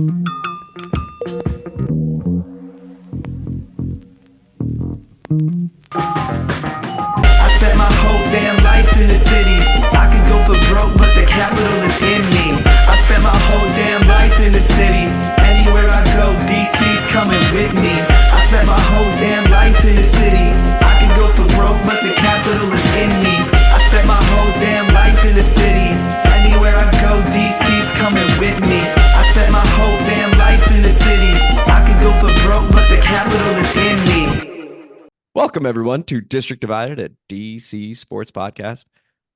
spent my whole damn life in the city. I could go for broke, but the capital is in me. I spent my whole damn life in the city. Anywhere I go, DC's coming with me. I spent my whole damn life in the city. I could go for broke, but the capital is in me. I spent my whole damn life in the city. Anywhere I go, DC's coming with me. I spent my whole damn life in the city. I could go for broke, but the capital is in me. Welcome, everyone, to District Divided, a DC sports podcast.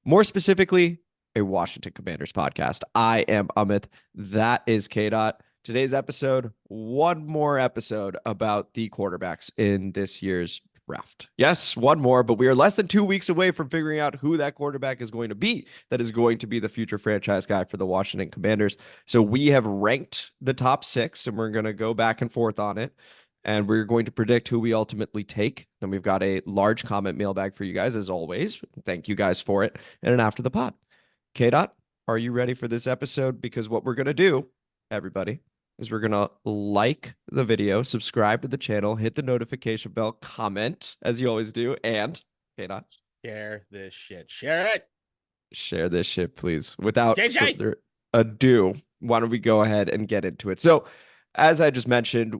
More specifically, a Washington Commanders podcast. I am Amit. That is K-Dot. Today's episode, one more episode about the quarterbacks in this year's draft. Yes, one more, but we are less than 2 weeks away from figuring out who that quarterback is going to be that is going to be the future franchise guy for the Washington Commanders. So we have ranked the top 6, and we're going to go back and forth on it. And we're going to predict who we ultimately take. Then we've got a large comment mailbag for you guys, as always. Thank you guys for it. And an after the pod. K-Dot, are you ready for this episode? Because what we're going to do, everybody, is we're going to like the video, subscribe to the channel, hit the notification bell, comment, as you always do, and K-Dot, share this shit. Share it. Share this shit, please. Without JJ. further ado, why don't we go ahead and get into it? So, as I just mentioned,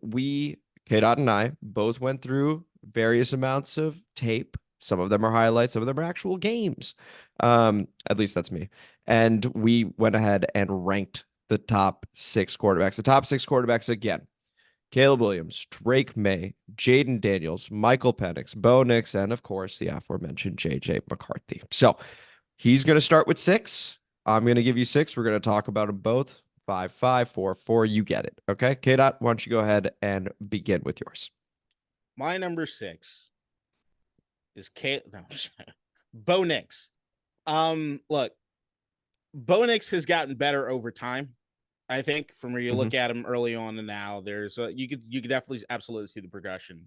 K-Dot and I both went through various amounts of tape. Some of them are highlights, some of them are actual games. At least that's me. And we went ahead and ranked the top 6 quarterbacks. The top 6 quarterbacks again: Caleb Williams, Drake Maye, Jayden Daniels, Michael Penix, Bo Nix, and of course the aforementioned JJ McCarthy. So he's going to start with 6. I'm going to give you 6. We're going to talk about them both. 5, 5, 4, 4. You get it. Okay. K-Dot, why don't you go ahead and begin with yours? My number 6 is Bo Nix. Look, Bo Nix has gotten better over time. I think from where you look at him early on and now, there's you could definitely absolutely see the progression.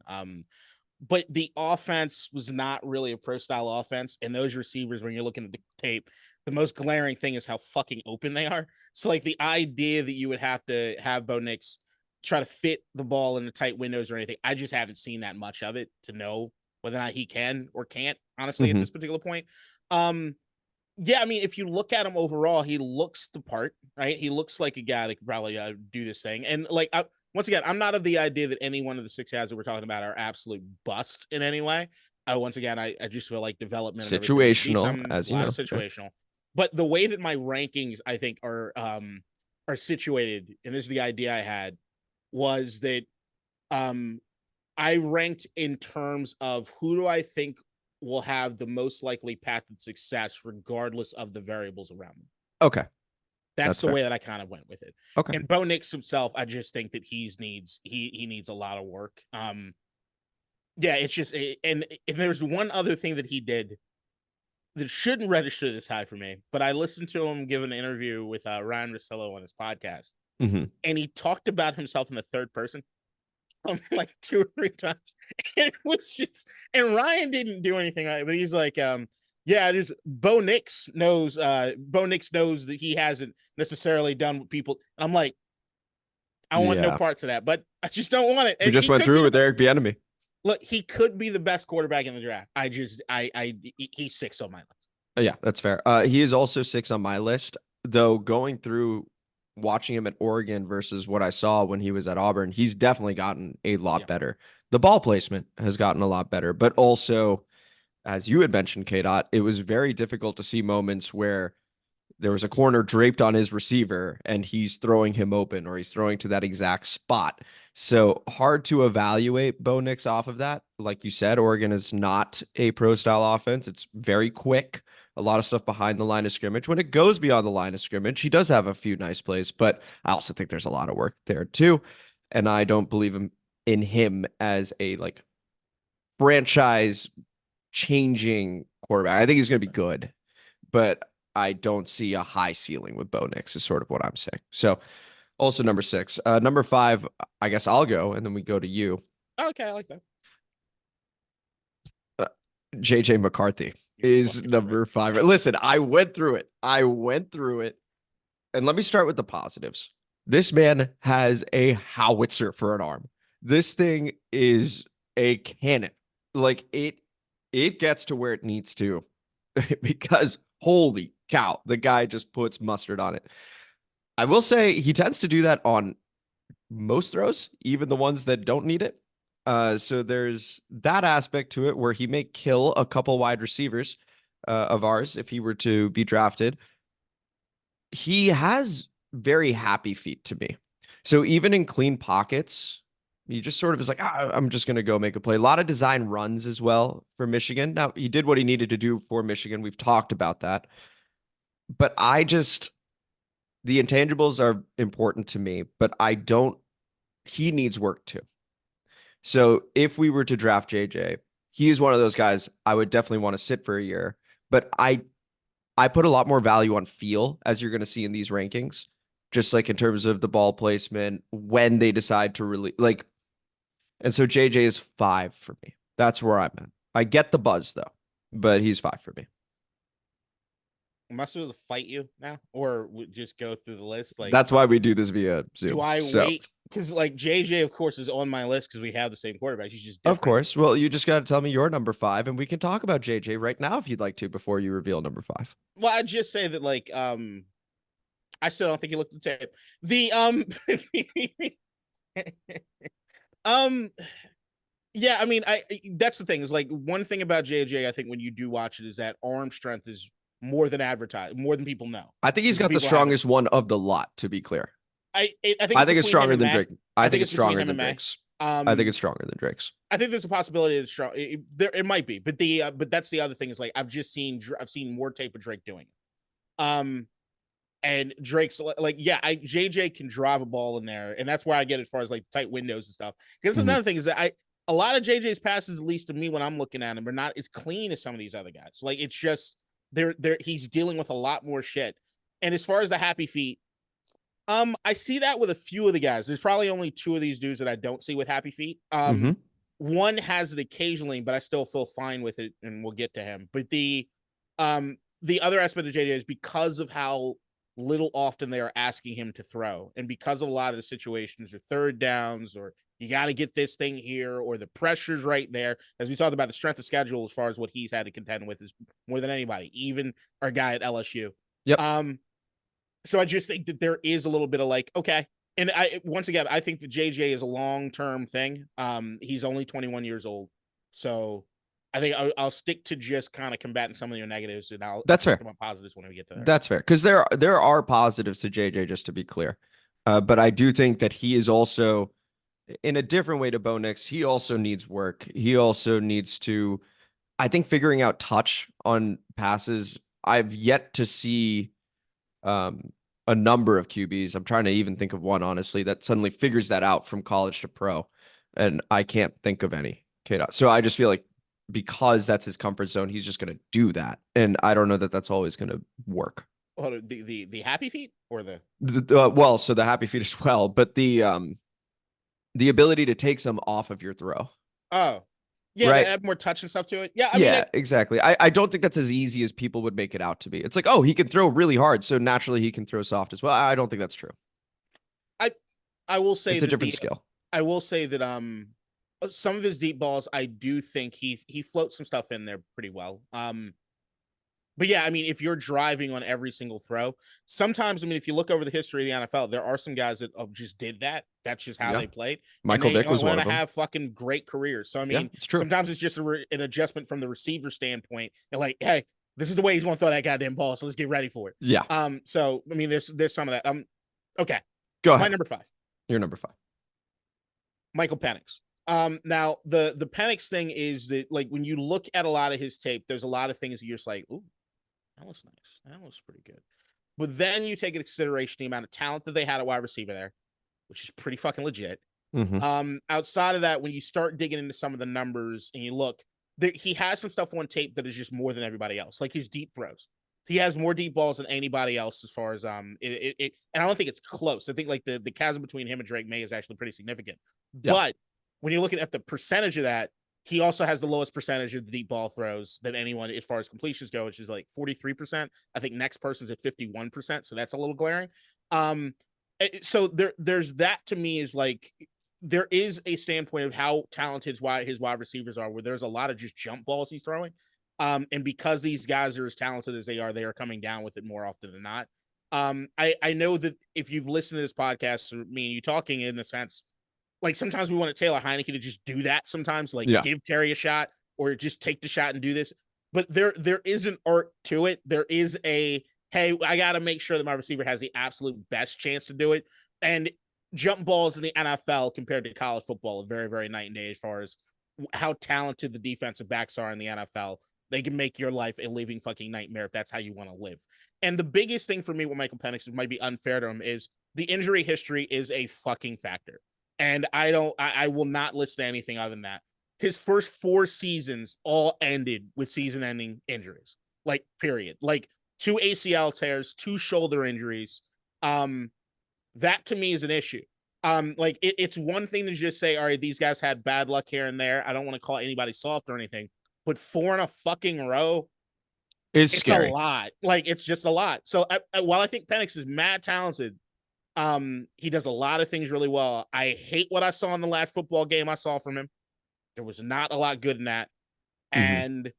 But the offense was not really a pro style offense, and those receivers, when you're looking at the tape, the most glaring thing is how fucking open they are. So, like, the idea that you would have to have Bo Nix try to fit the ball in the tight windows or anything, I just haven't seen that much of it to know whether or not he can or can't, honestly, at this particular point. Yeah, I mean, if you look at him overall, he looks the part, right? He looks like a guy that could probably do this thing. And, like, once again, I'm not of the idea that any one of the 6 guys that we're talking about are absolute bust in any way. Once again, I just feel like development. Situational, as you know. Situational. But the way that my rankings, I think, are situated, and this is the idea I had, was that I ranked in terms of who do I think will have the most likely path to success regardless of the variables around them. Okay. That's the fair. way that I kind of went with it. Okay. And Bo Nix himself, I just think that he needs a lot of work. Yeah, it's just, and if there's one other thing that he did that shouldn't register this high for me, but I listened to him give an interview with Ryan Russillo on his podcast, and he talked about himself in the third person like 2 or 3 times. And it was just, and Ryan didn't do anything, but he's like, yeah, it is. Bo Nix knows that he hasn't necessarily done what people. And I'm like, I want no parts of that, but I just don't want it. We just went through with Eric Bieniemy. Look, he could be the best quarterback in the draft. He's 6 on my list. Yeah, that's fair. He is also 6 on my list, though. Going through watching him at Oregon versus what I saw when he was at Auburn, he's definitely gotten a lot better. The ball placement has gotten a lot better, but also, as you had mentioned, K-Dot, it was very difficult to see moments where there was a corner draped on his receiver and he's throwing him open, or he's throwing to that exact spot. So hard to evaluate Bo Nix off of that. Like you said, Oregon is not a pro style offense. It's very quick. A lot of stuff behind the line of scrimmage. When it goes beyond the line of scrimmage, he does have a few nice plays, but I also think there's a lot of work there too. And I don't believe in him as a like franchise changing quarterback. I think he's going to be good, but I don't see a high ceiling with Bo Nix is sort of what I'm saying. So also number 6, number 5, I guess I'll go, and then we go to you. Okay. I like that. JJ McCarthy is number 5. Listen, I went through it. And let me start with the positives. This man has a howitzer for an arm. This thing is a cannon. Like it gets to where it needs to because holy cow, the guy just puts mustard on it. I will say he tends to do that on most throws, even the ones that don't need it. So there's that aspect to it where he may kill a couple wide receivers of ours if he were to be drafted. He has very happy feet to me. So even in clean pockets, he just sort of is like, I'm just going to go make a play. A lot of design runs as well for Michigan. Now, he did what he needed to do for Michigan. We've talked about that. But the intangibles are important to me, but he needs work too. So if we were to draft JJ, he is one of those guys I would definitely want to sit for a year. But I put a lot more value on feel, as you're going to see in these rankings, just like in terms of the ball placement, when they decide to really like. And so JJ is 5 for me. That's where I'm at. I get the buzz though, but he's 5 for me. Am I supposed to fight you now, or just go through the list? Like that's why we do this via Zoom. Do I wait? Because like JJ, of course, is on my list because we have the same quarterbacks. He's just different. Of course. Well, you just got to tell me your number 5, and we can talk about JJ right now if you'd like to before you reveal number 5. Well, I'd just say that like I still don't think he looked at the tape. The yeah, I mean, that's the thing is like one thing about JJ. I think when you do watch it is that arm strength is more than advertised, more than people know. I think he's got the strongest one of the lot. To be clear, I think it's stronger than Drake. I think it's stronger than Drake's. I think it's stronger than Drake's. I think there's a possibility it's strong. It might be, but that's the other thing is like I've seen more tape of Drake doing it. And Drake's like, yeah, JJ can drive a ball in there, and that's where I get as far as like tight windows and stuff. Because another thing is that a lot of JJ's passes, at least to me when I'm looking at him, are not as clean as some of these other guys. Like it's just he's dealing with a lot more shit. And as far as the happy feet, I see that with a few of the guys. There's probably only 2 of these dudes that I don't see with happy feet. One has it occasionally, but I still feel fine with it, and we'll get to him. But the other aspect of JJ is because of how little often they are asking him to throw, and because of a lot of the situations or third downs, or you got to get this thing here, or the pressure's right there. As we talked about, the strength of schedule as far as what he's had to contend with is more than anybody, even our guy at LSU. Yep. So I just think that there is a little bit of like, okay. And once again, I think that JJ is a long-term thing. He's only 21 years old. So I think I'll stick to just kind of combating some of your negatives, and that's fair. About positives when we get to there. That's fair. Because there are positives to JJ, just to be clear. But I do think that he is also, in a different way to Bo Nix, he also needs work. He also needs to, I think, figuring out touch on passes. I've yet to see a number of QBs. I'm trying to even think of one, honestly, that suddenly figures that out from college to pro. And I can't think of any. So I just feel like because that's his comfort zone, he's just going to do that. And I don't know that that's always going to work. Oh, the happy feet or well, so the happy feet as well, but the ability to take some off of your throw. Oh, yeah, right. They add more touch and stuff to it. Yeah, I mean, exactly. I don't think that's as easy as people would make it out to be. It's like, oh, he can throw really hard, so naturally he can throw soft as well. I don't think that's true. I will say it's a different skill. I will say that some of his deep balls, I do think he floats some stuff in there pretty well. But yeah, I mean, if you're driving on every single throw, sometimes, I mean, if you look over the history of the NFL, there are some guys that just did that. That's just how they played. Michael Vick was one of them. Have fucking great careers. So I mean, it's true. Sometimes it's just an adjustment from the receiver standpoint. And like, hey, this is the way he's going to throw that goddamn ball. So let's get ready for it. Yeah. So I mean, there's some of that. Okay. Go ahead. My number 5. Your number 5. Michael Penix. Now the Penix thing is that like when you look at a lot of his tape, there's a lot of things that you're just like, ooh, that looks nice. That looks pretty good. But then you take into consideration the amount of talent that they had at wide receiver there, which is pretty fucking legit. Outside of that, when you start digging into some of the numbers and you look, he has some stuff on tape that is just more than everybody else. Like his deep throws, he has more deep balls than anybody else as far as and I don't think it's close. I think like the chasm between him and Drake Maye is actually pretty significant. Yeah. But when you're looking at the percentage of that, he also has the lowest percentage of the deep ball throws than anyone as far as completions go, which is like 43%. I think next person's at 51%. So that's a little glaring. So there's that to me is like there is a standpoint of how talented his wide receivers are, where there's a lot of just jump balls he's throwing. And because these guys are as talented as they are coming down with it more often than not. I know that if you've listened to this podcast, or me and you talking in the sense, like sometimes we want Taylor Heineke to just do that sometimes, like give Terry a shot or just take the shot and do this. But there is an art to it. There is a, hey, I got to make sure that my receiver has the absolute best chance to do it. And jump balls in the NFL compared to college football are very, very night and day as far as how talented the defensive backs are in the NFL. They can make your life a living fucking nightmare if that's how you want to live. And the biggest thing for me with Michael Penix, it might be unfair to him, is the injury history is a fucking factor. And I will not list anything other than that. His first 4 seasons all ended with season-ending injuries, like period. Like 2 ACL tears, 2 shoulder injuries. That to me is an issue. Like it's one thing to just say, all right, these guys had bad luck here and there. I don't want to call anybody soft or anything, but 4 in a fucking row is scary. A lot. Like it's just a lot. So while I think Penix is mad talented, he does a lot of things really well. I hate what I saw in the last football game I saw from him. There was not a lot good in that. And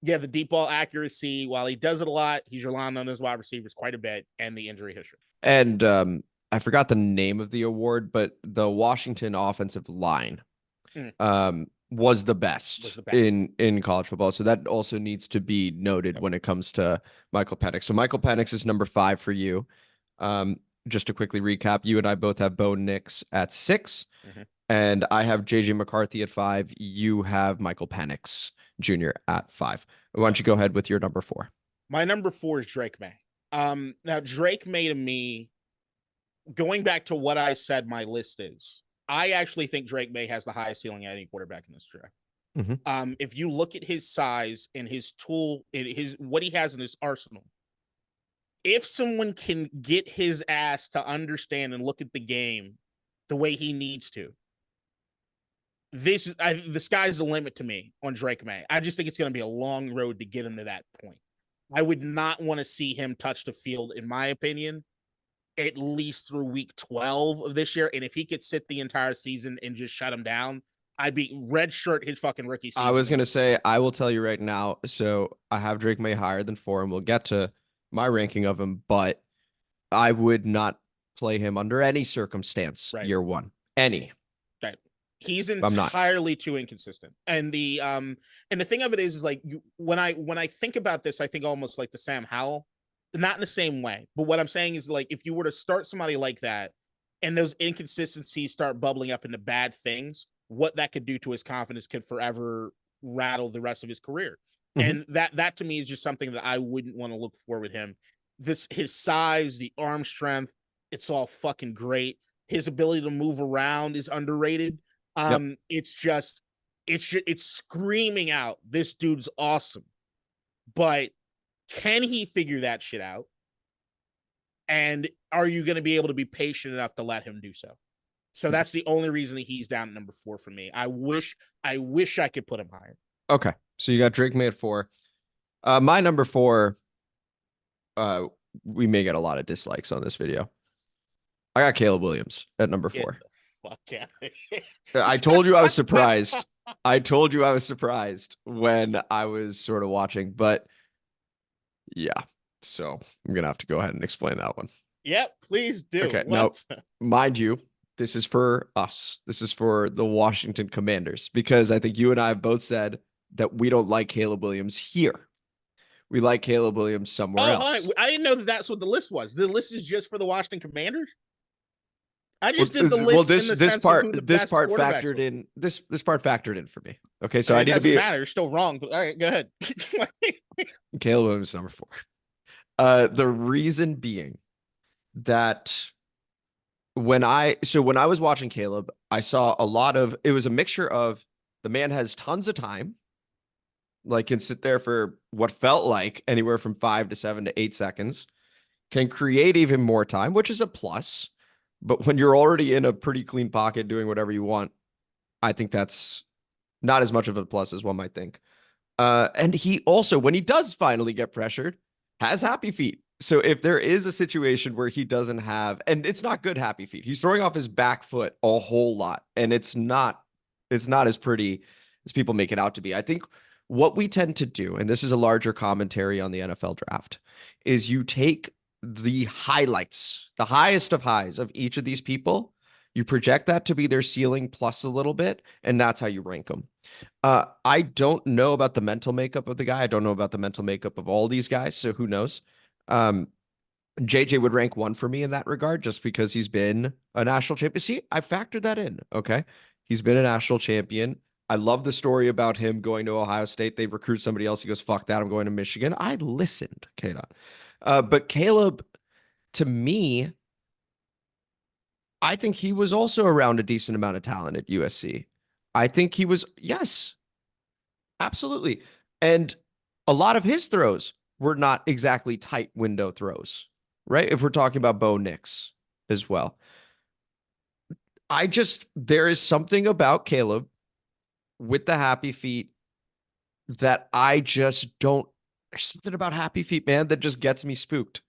yeah, the deep ball accuracy, while he does it a lot, he's relying on his wide receivers quite a bit and the injury history. And I forgot the name of the award, but the Washington offensive line was the best in college football. So that also needs to be noted when it comes to Michael Penix. So Michael Penix is number 5 for you. Just to quickly recap, you and I both have Bo Nix at 6. And I have JJ McCarthy at 5. You have Michael Penix Jr. at 5. Why don't you go ahead with your number 4? My number 4 is Drake Maye. Now Drake Maye, to me, going back to what I said my list is, I actually think Drake Maye has the highest ceiling of any quarterback in this draft. If you look at his size and his tool, what he has in his arsenal, if someone can get his ass to understand and look at the game the way he needs to, the sky's the limit to me on Drake Maye. I just think it's going to be a long road to get him to that point. I would not want to see him touch the field, in my opinion, at least through week 12 of this year. And if he could sit the entire season and just shut him down, I'd be redshirt his fucking rookie season. I was going to say, I will tell you right now. So I have Drake Maye higher than 4, and we'll get to my ranking of him, but I would not play him under any circumstance year 1. Any. Right. He's entirely too inconsistent. And the thing of it is like when I think about this, I think almost like the Sam Howell, not in the same way. But what I'm saying is, like, if you were to start somebody like that and those inconsistencies start bubbling up into bad things, what that could do to his confidence could forever rattle the rest of his career. And that to me is just something that I wouldn't want to look for with him. His size, the arm strength, it's all fucking great. His ability to move around is underrated. It's screaming out, this dude's awesome. But can he figure that shit out? And are you going to be able to be patient enough to let him do so? So that's the only reason that he's down at number 4 for me. I wish I could put him higher. Okay. So you got Drake Maye at 4. My number 4, we may get a lot of dislikes on this video. I got Caleb Williams at number 4. Fuck yeah. I told you I was surprised. When I was sort of watching, but yeah. So I'm going to have to go ahead and explain that one. Yep, please do. Okay. Now, mind you, this is for us. This is for the Washington Commanders, because I think you and I have both said that we don't like Caleb Williams here. We like Caleb Williams somewhere else. I didn't know that that's what the list was. The list is just for the Washington Commanders? I just did the list. Well, this part factored in. This part factored in for me. Okay, so I need to be. It doesn't matter. You're still wrong. But all right, go ahead. Caleb Williams number 4. The reason being that when I was watching Caleb, I saw it was a mixture of the man has tons of time, like can sit there for what felt like anywhere from 5 to 7 to 8 seconds, can create even more time, which is a plus. But when you're already in a pretty clean pocket doing whatever you want, I think that's not as much of a plus as one might think. And he also, when he does finally get pressured, has happy feet. So if there is a situation where he doesn't have, and it's not good happy feet, he's throwing off his back foot a whole lot, and it's not as pretty as people make it out to be. I think what we tend to do, and this is a larger commentary on the NFL draft, is you take the highlights, the highest of highs of each of these people, you project that to be their ceiling plus a little bit, and that's how you rank them. I don't know about the mental makeup of the guy. I don't know about the mental makeup of all these guys, so who knows? JJ would rank 1 for me in that regard, just because he's been a national champion. See, I factored that in. Okay. He's been a national champion. I love the story about him going to Ohio State. They recruit somebody else. He goes, fuck that. I'm going to Michigan. I listened, K-Dot. But Caleb, to me, I think he was also around a decent amount of talent at USC. I think he was, yes, absolutely. And a lot of his throws were not exactly tight window throws, right? If we're talking about Bo Nix as well. There is something about Caleb with the happy feet that I just don't, there's something about happy feet, man, that just gets me spooked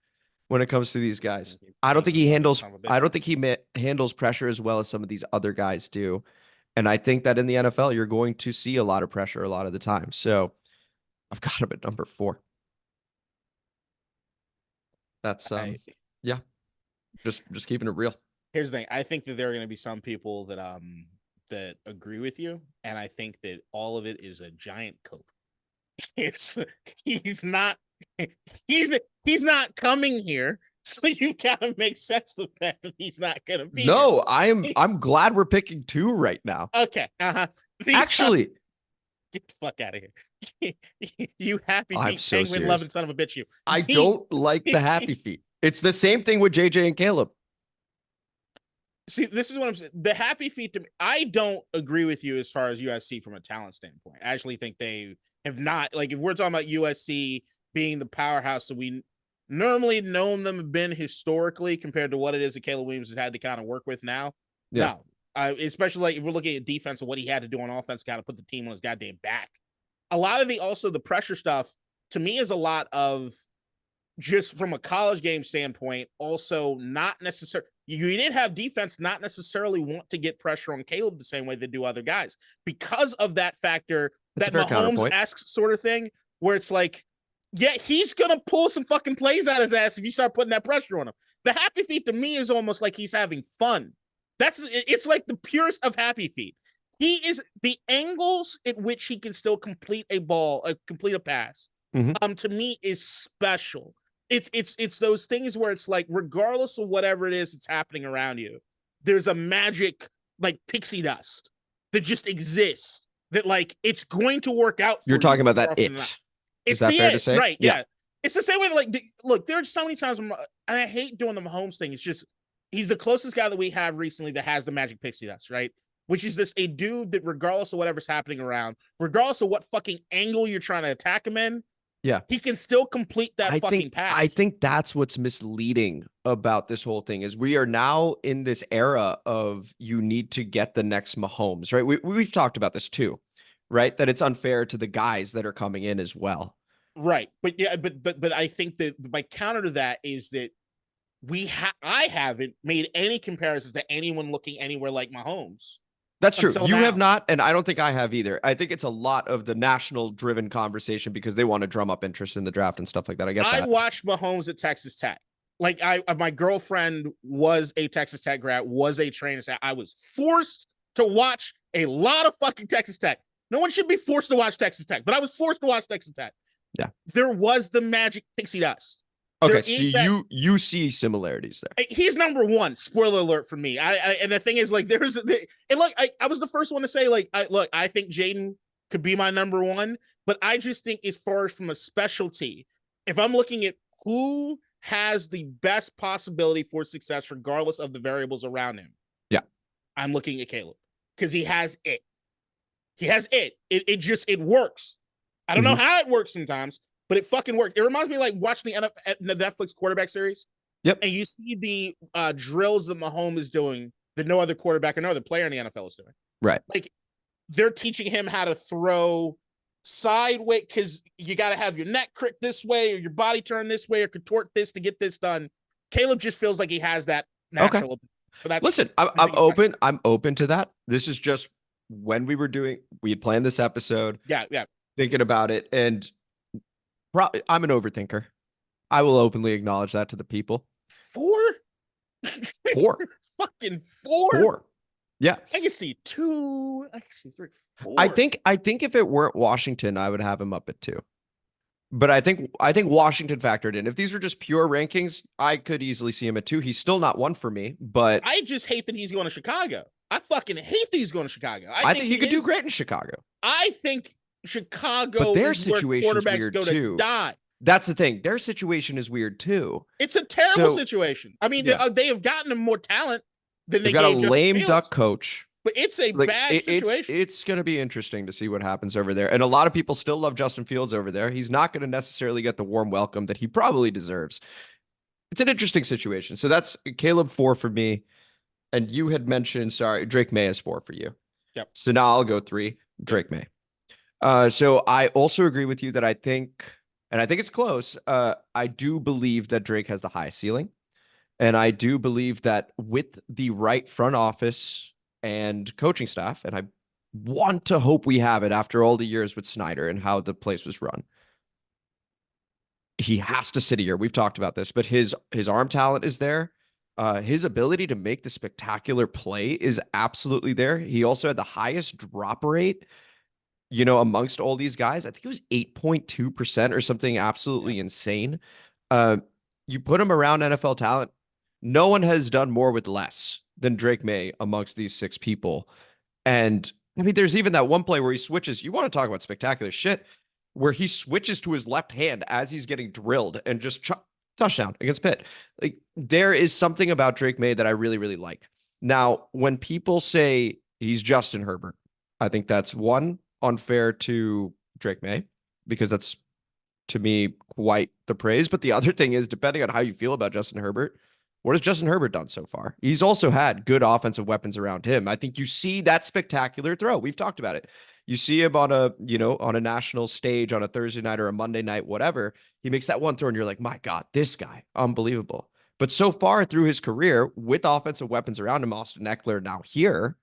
when it comes to these guys. I don't think he handles pressure as well as some of these other guys do. And I think that in the NFL, you're going to see a lot of pressure a lot of the time. So I've got him at number 4. That's yeah. Just keeping it real. Here's the thing. I think that there are going to be some people that that agree with you, and I think that all of it is a giant cope. He's not coming here, so you gotta make sense of the fact that he's not gonna be. No, here. I'm glad we're picking 2 right now. Okay. Actually, get the fuck out of here. You happy feet, I'm so penguin serious. loving son of a bitch. You. I don't like the happy feet. It's the same thing with JJ and Caleb. See, this is what I'm saying. The happy feet to me, I don't agree with you as far as USC from a talent standpoint. I actually think they have not, like, if we're talking about USC being the powerhouse that we normally known them have been historically compared to what it is that Caleb Williams has had to kind of work with now. Yeah. No, especially like if we're looking at defense and what he had to do on offense, got to put the team on his goddamn back. A lot of the pressure stuff to me is a lot of just from a college game standpoint, also not necessarily, you didn't have defense not necessarily want to get pressure on Caleb the same way they do other guys because of that factor, that Mahomes-esque sort of thing, where it's like, yeah, he's going to pull some fucking plays out his ass if you start putting that pressure on him. The happy feet to me is almost like he's having fun. It's like the purest of happy feet. He is the angles at which he can still complete a pass. Mm-hmm. To me is special. It's those things where it's like, regardless of whatever it is that's happening around you, there's a magic like pixie dust that just exists that like it's going to work out. You're talking about that it. Is that fair to say? Right. Yeah. It's the same way. Like, look, there's so many times I hate doing the Mahomes thing. It's just he's the closest guy that we have recently that has the magic pixie dust, right? Which is a dude that regardless of whatever's happening around, regardless of what fucking angle you're trying to attack him in, yeah, he can still complete that fucking pass. I think that's what's misleading about this whole thing is we are now in this era of you need to get the next Mahomes, right? We've talked about this too, right? That it's unfair to the guys that are coming in as well. Right. But yeah, but I think that my counter to that is that I haven't made any comparisons to anyone looking anywhere like Mahomes. That's true. You have not, and I don't think I have either. I think it's a lot of the national-driven conversation because they want to drum up interest in the draft and stuff like that. I get that. I watched Mahomes at Texas Tech. Like my girlfriend was a Texas Tech grad, was a trainer. I was forced to watch a lot of fucking Texas Tech. No one should be forced to watch Texas Tech, but I was forced to watch Texas Tech. Yeah, there was the magic pixie dust. Okay, so you see similarities there. He's number 1. Spoiler alert for me. And the thing is, like, I was the first one to say, like, I think Jayden could be my number 1, but I just think as far as from a specialty, if I'm looking at who has the best possibility for success, regardless of the variables around him, yeah, I'm looking at Caleb because he has it. He has it. It works. I don't know how it works sometimes, but it fucking worked. It reminds me of like watching the Netflix quarterback series. Yep. And you see the drills that Mahomes is doing that no other quarterback or no other player in the NFL is doing. Right. Like they're teaching him how to throw sideways, because you got to have your neck crick this way or your body turn this way or contort this to get this done. Caleb just feels like he has that natural. Okay. So that's, Listen, I'm open. I'm open to that. This is just when we had planned this episode. Yeah. Thinking about it, and I'm an overthinker. I will openly acknowledge that to the people. 4? 4. Fucking 4? 4. Yeah. I can see 2. I can see 3. 4. I think if it weren't Washington, I would have him up at 2. But I think Washington factored in. If these were just pure rankings, I could easily see him at 2. He's still not 1 for me, but I just hate that he's going to Chicago. I fucking hate that he's going to Chicago. I think he could do great in Chicago. I think Chicago But their is where situation's quarterbacks weird go too. to die. That's the thing. Their situation is weird too. It's a terrible situation. I mean, Yeah. they have gotten him more talent than They've they got a gave Justin lame Fields, duck coach. but it's a bad situation. It's going to be interesting to see what happens over there. And a lot of people still love Justin Fields over there. He's not going to necessarily get the warm welcome that he probably deserves. It's an interesting situation. So that's Caleb 4 for me. And you had mentioned, Drake Maye is 4 for you. Yep. So now I'll go 3, Drake Maye. So I also agree with you that I think it's close. I do believe that Drake has the highest ceiling. And I do believe that with the right front office and coaching staff, and I want to hope we have it after all the years with Snyder and how the place was run, he has to sit here. We've talked about this, but his arm talent is there. His ability to make the spectacular play is absolutely there. He also had the highest drop rate, amongst all these guys. I think it was 8.2% or something absolutely insane. You put him around NFL talent. No one has done more with less than Drake Maye amongst these 6 people. And I mean, there's even that one play where he switches. You want to talk about spectacular shit, where he switches to his left hand as he's getting drilled and just touchdown against Pitt. Like, there is something about Drake Maye that I really, really like. Now, when people say he's Justin Herbert, I think that's one, unfair to Drake Maye, because that's, to me, quite the praise. But the other thing is, depending on how you feel about Justin Herbert, what has Justin Herbert done so far? He's also had good offensive weapons around him. I think you see that spectacular throw. We've talked about it. You see him on a national stage on a Thursday night or a Monday night, whatever. He makes that one throw and you're like, my God, this guy, unbelievable. But so far through his career with offensive weapons around him, Austin Eckler now here,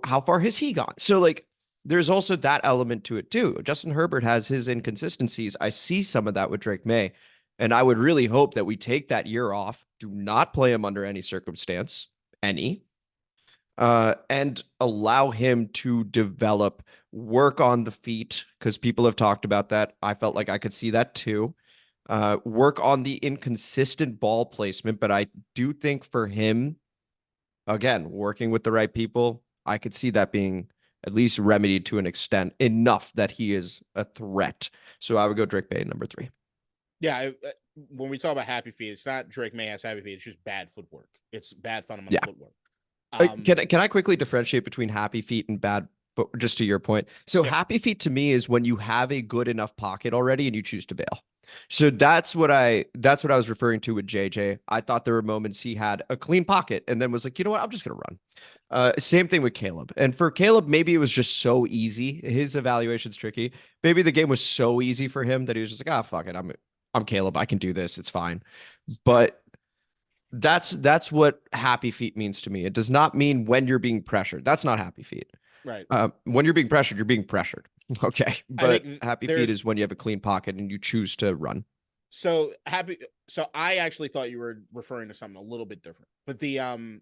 how far has he gone? So like, there's also that element to it too. Justin Herbert has his inconsistencies. I see some of that with Drake Maye. And I would really hope that we take that year off, do not play him under any circumstance, and allow him to develop, work on the feet, because people have talked about that. I felt like I could see that too. Work on the inconsistent ball placement, but I do think for him, again, working with the right people, I could see that being at least remedied to an extent enough that he is a threat. So I would go Drake Maye number 3. Yeah, when we talk about happy feet, it's not Drake Maye has happy feet. It's just bad footwork. It's bad fundamental footwork. Can I quickly differentiate between happy feet and bad? But just to your point, so happy feet to me is when you have a good enough pocket already and you choose to bail. So that's what I was referring to with JJ. I thought there were moments he had a clean pocket and then was like, you know what, I'm just gonna run. Same thing with Caleb. And for Caleb, maybe it was just so easy. His evaluation's tricky. Maybe the game was so easy for him that he was just like, fuck it, I'm Caleb. I can do this. It's fine. But that's what happy feet means to me. It does not mean when you're being pressured. That's not happy feet. Right. When you're being pressured, you're being pressured. Okay. But happy feet is when you have a clean pocket and you choose to run. So I actually thought you were referring to something a little bit different. But I'm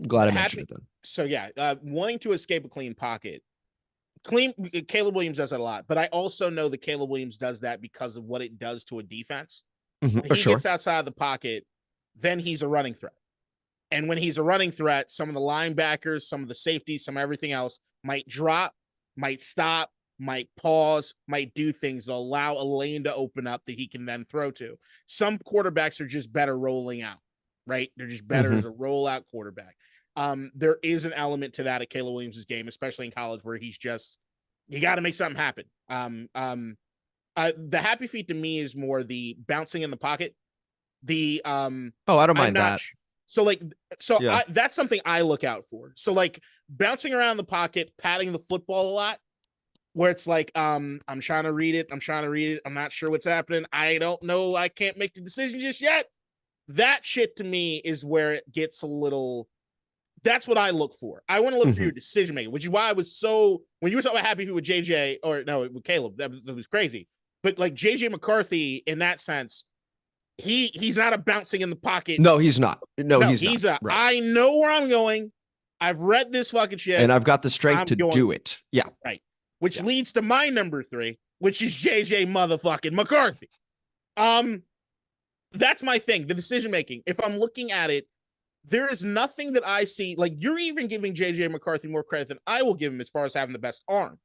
glad I mentioned it then. So yeah, wanting to escape a clean pocket. Caleb Williams does that a lot, but I also know that Caleb Williams does that because of what it does to a defense. When he gets outside of the pocket, then he's a running threat. And when he's a running threat, some of the linebackers, some of the safeties, some everything else might drop, might stop, might pause, might do things that allow a lane to open up that he can then throw to. Some quarterbacks are just better rolling out, right? They're just better as a rollout quarterback. There is an element to that at Caleb Williams' game, especially in college, where he's just, you got to make something happen. The happy feet to me is more the bouncing in the pocket. I don't mind that. That's something I look out for. So like bouncing around the pocket, patting the football a lot, where it's like, I'm trying to read it. I'm not sure what's happening. I don't know. I can't make the decision just yet. That shit to me is where it gets a little. That's what I look for. I want to look for your decision making, which is why I was so when you were talking about happy with JJ or no with Caleb, that was crazy. But like JJ McCarthy in that sense, he's not a bouncing in the pocket. No, he's not. No, he's not. I know where I'm going. I've read this fucking shit. And I've got the strength to do it. Yeah. Right. Which leads to my number 3, which is JJ motherfucking McCarthy. That's my thing. The decision making. If I'm looking at it, there is nothing that I see. Like, you're even giving JJ McCarthy more credit than I will give him as far as having the best arm.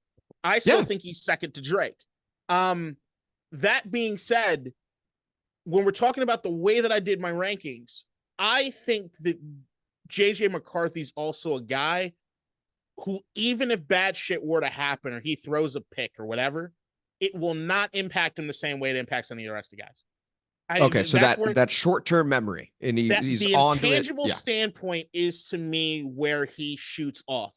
I still think he's second to Drake. That being said, when we're talking about the way that I did my rankings, I think that JJ McCarthy's also a guy who, even if bad shit were to happen or he throws a pick or whatever, it will not impact him the same way it impacts any of the rest of the guys. So that short-term memory, and he's the on to it. intangible standpoint is to me where he shoots off.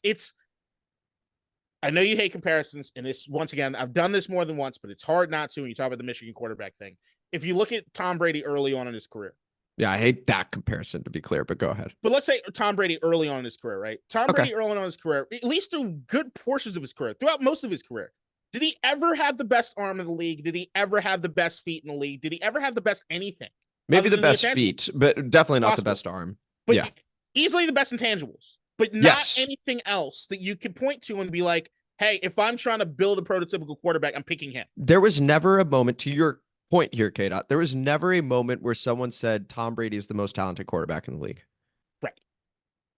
I know you hate comparisons, and this, once again, I've done this more than once, but it's hard not to when you talk about the Michigan quarterback thing. If you look at Tom Brady early on in his career. Yeah, I hate that comparison, to be clear, but go ahead. But let's say Tom Brady early on in his career, right? Tom Brady early on in his career, at least through good portions of his career, throughout most of his career, did he ever have the best arm in the league? Did he ever have the best feet in the league? Did he ever have the best anything? Maybe the best feet, but definitely not the best arm. But easily the best intangibles, but not anything else that you could point to and be like, hey, if I'm trying to build a prototypical quarterback, I'm picking him. There was never a moment, to your point here, K-Dot, there was never a moment where someone said Tom Brady is the most talented quarterback in the league.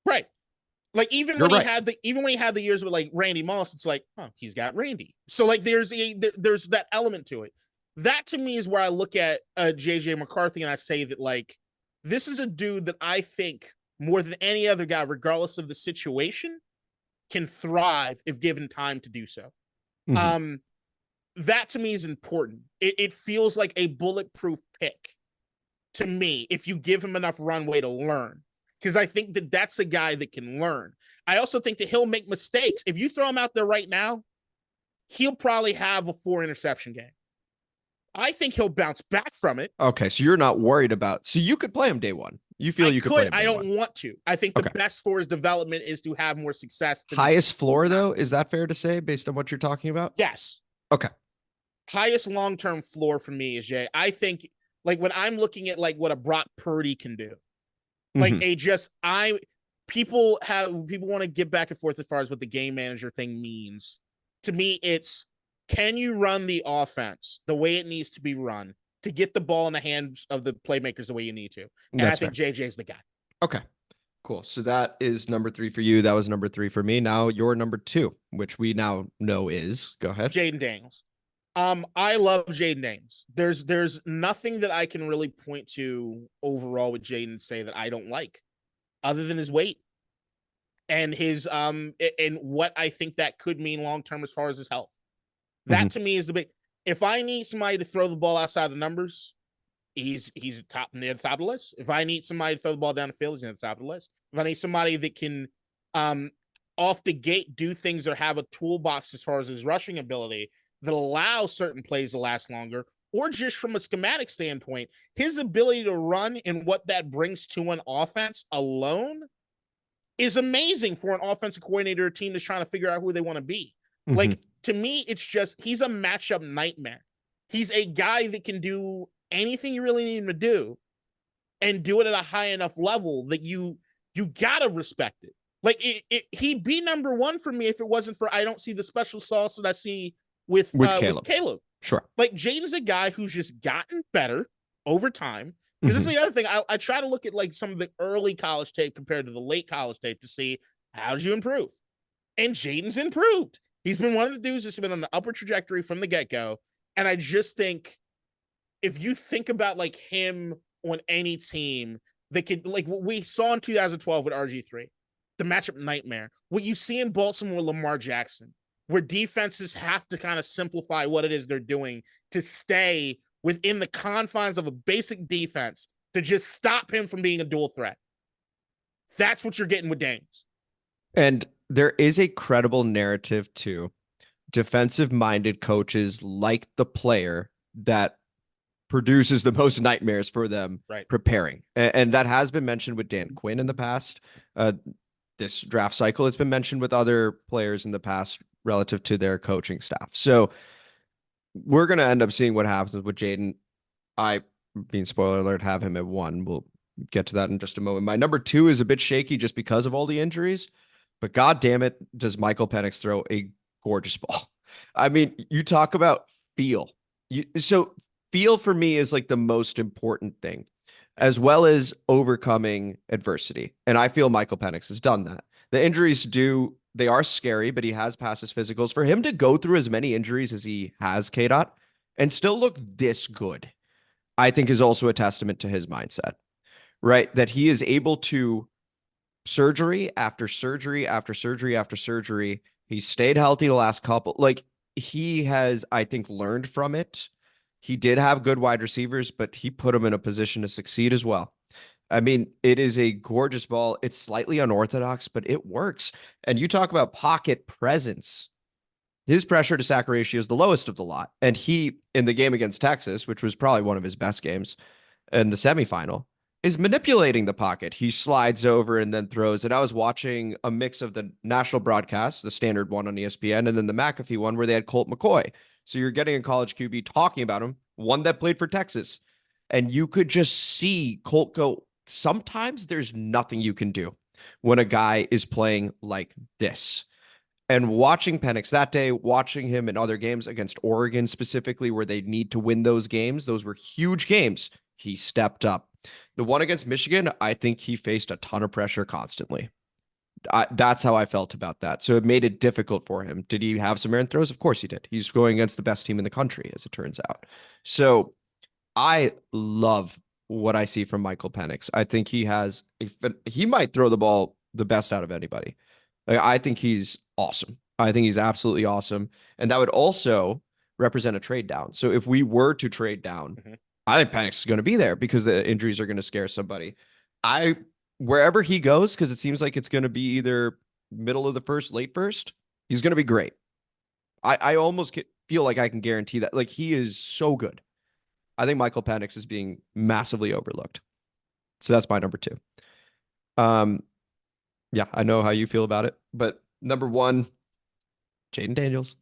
Right. Like even when he had the years with like Randy Moss, it's like, oh, he's got Randy. So like there's that element to it. That to me is where I look at JJ McCarthy and I say that like this is a dude that I think more than any other guy, regardless of the situation, can thrive if given time to do so. That to me is important. It feels like a bulletproof pick to me if you give him enough runway to learn. Because I think that that's a guy that can learn. I also think that he'll make mistakes. If you throw him out there right now, he'll probably have a 4-interception game. I think he'll bounce back from it. Okay, so you're not worried about. So you could play him day one. You feel you could play him day I don't one. want to. I think the best for his development is to have more success. Highest floor, though, is that fair to say based on what you're talking about? Yes. Okay. Highest long-term floor for me is Jay. I think like when I'm looking at like what a Brock Purdy can do. Like people want to get back and forth as far as what the game manager thing means. To me, it's can you run the offense the way it needs to be run to get the ball in the hands of the playmakers the way you need to? And I think JJ's the guy. Okay. Cool. So that is number 3 for you. That was number 3 for me. Now you're number 2, which we now know is. Go ahead. Jayden Daniels. I love Jayden Daniels. There's nothing that I can really point to overall with Jayden and say that I don't like, other than his weight and his and what I think that could mean long term as far as his health. That to me is the big. If I need somebody to throw the ball outside the numbers, he's near the top of the list. If I need somebody to throw the ball down the field, he's near the top of the list. If I need somebody that can off the gate do things that have a toolbox as far as his rushing ability that allow certain plays to last longer, or just from a schematic standpoint, his ability to run and what that brings to an offense alone is amazing for an offensive coordinator or team that's trying to figure out who they want to be. Like, to me, it's just, he's a matchup nightmare. He's a guy that can do anything you really need him to do and do it at a high enough level that you gotta respect it. Like, he'd be number 1 for me if it wasn't for, I don't see the special sauce that I see with Caleb. Sure. Like Jayden's a guy who's just gotten better over time. Because this is the other thing. I try to look at like some of the early college tape compared to the late college tape to see how did you improve. And Jayden's improved. He's been one of the dudes that's been on the upward trajectory from the get-go. And I just think if you think about like him on any team that could, like what we saw in 2012 with RG3, the matchup nightmare, what you see in Baltimore with Lamar Jackson, where defenses have to kind of simplify what it is they're doing to stay within the confines of a basic defense to just stop him from being a dual threat. That's what you're getting with Daniels. And there is a credible narrative too defensive-minded coaches like the player that produces the most nightmares for them preparing. And that has been mentioned with Dan Quinn in the past. This draft cycle, it's been mentioned with other players in the past relative to their coaching staff. So we're going to end up seeing what happens with Jayden. Being spoiler alert, have him at 1. We'll get to that in just a moment. My number 2 is a bit shaky just because of all the injuries, but God damn it, does Michael Penix throw a gorgeous ball. I mean, you talk about feel. So feel for me is like the most important thing, as well as overcoming adversity. And I feel Michael Penix has done that. The injuries they are scary, but he has passed his physicals. For him to go through as many injuries as he has, KDOT, and still look this good, I think is also a testament to his mindset, right? That he is able to surgery after surgery after surgery after surgery. He stayed healthy the last couple. Like, he has, I think, learned from it. He did have good wide receivers, but he put them in a position to succeed as well. I mean, it is a gorgeous ball. It's slightly unorthodox, but it works. And you talk about pocket presence. His pressure to sack ratio is the lowest of the lot. And he, in the game against Texas, which was probably one of his best games in the semifinal, is manipulating the pocket. He slides over and then throws. And I was watching a mix of the national broadcast, the standard one on ESPN, and then the McAfee one where they had Colt McCoy. So you're getting a college QB talking about him, one that played for Texas. And you could just see Colt go, sometimes there's nothing you can do when a guy is playing like this. And watching Penix that day, watching him in other games against Oregon specifically, where they need to win those games, those were huge games. He stepped up. The one against Michigan, I think he faced a ton of pressure constantly. That's how I felt about that. So it made it difficult for him. Did he have some errant throws? Of course he did. He's going against the best team in the country, as it turns out. So I love what I see from Michael Penix. I think he might throw the ball the best out of anybody. I think he's awesome. I think he's absolutely awesome. And that would also represent a trade down. So if we were to trade down, I think Penix is going to be there because the injuries are going to scare somebody. Wherever he goes, because it seems like it's going to be either middle of the first, late first, he's going to be great. I almost feel like I can guarantee that. Like, he is so good. I think Michael Penix is being massively overlooked. So that's my number 2. Yeah, I know how you feel about it, but number 1, Jayden Daniels.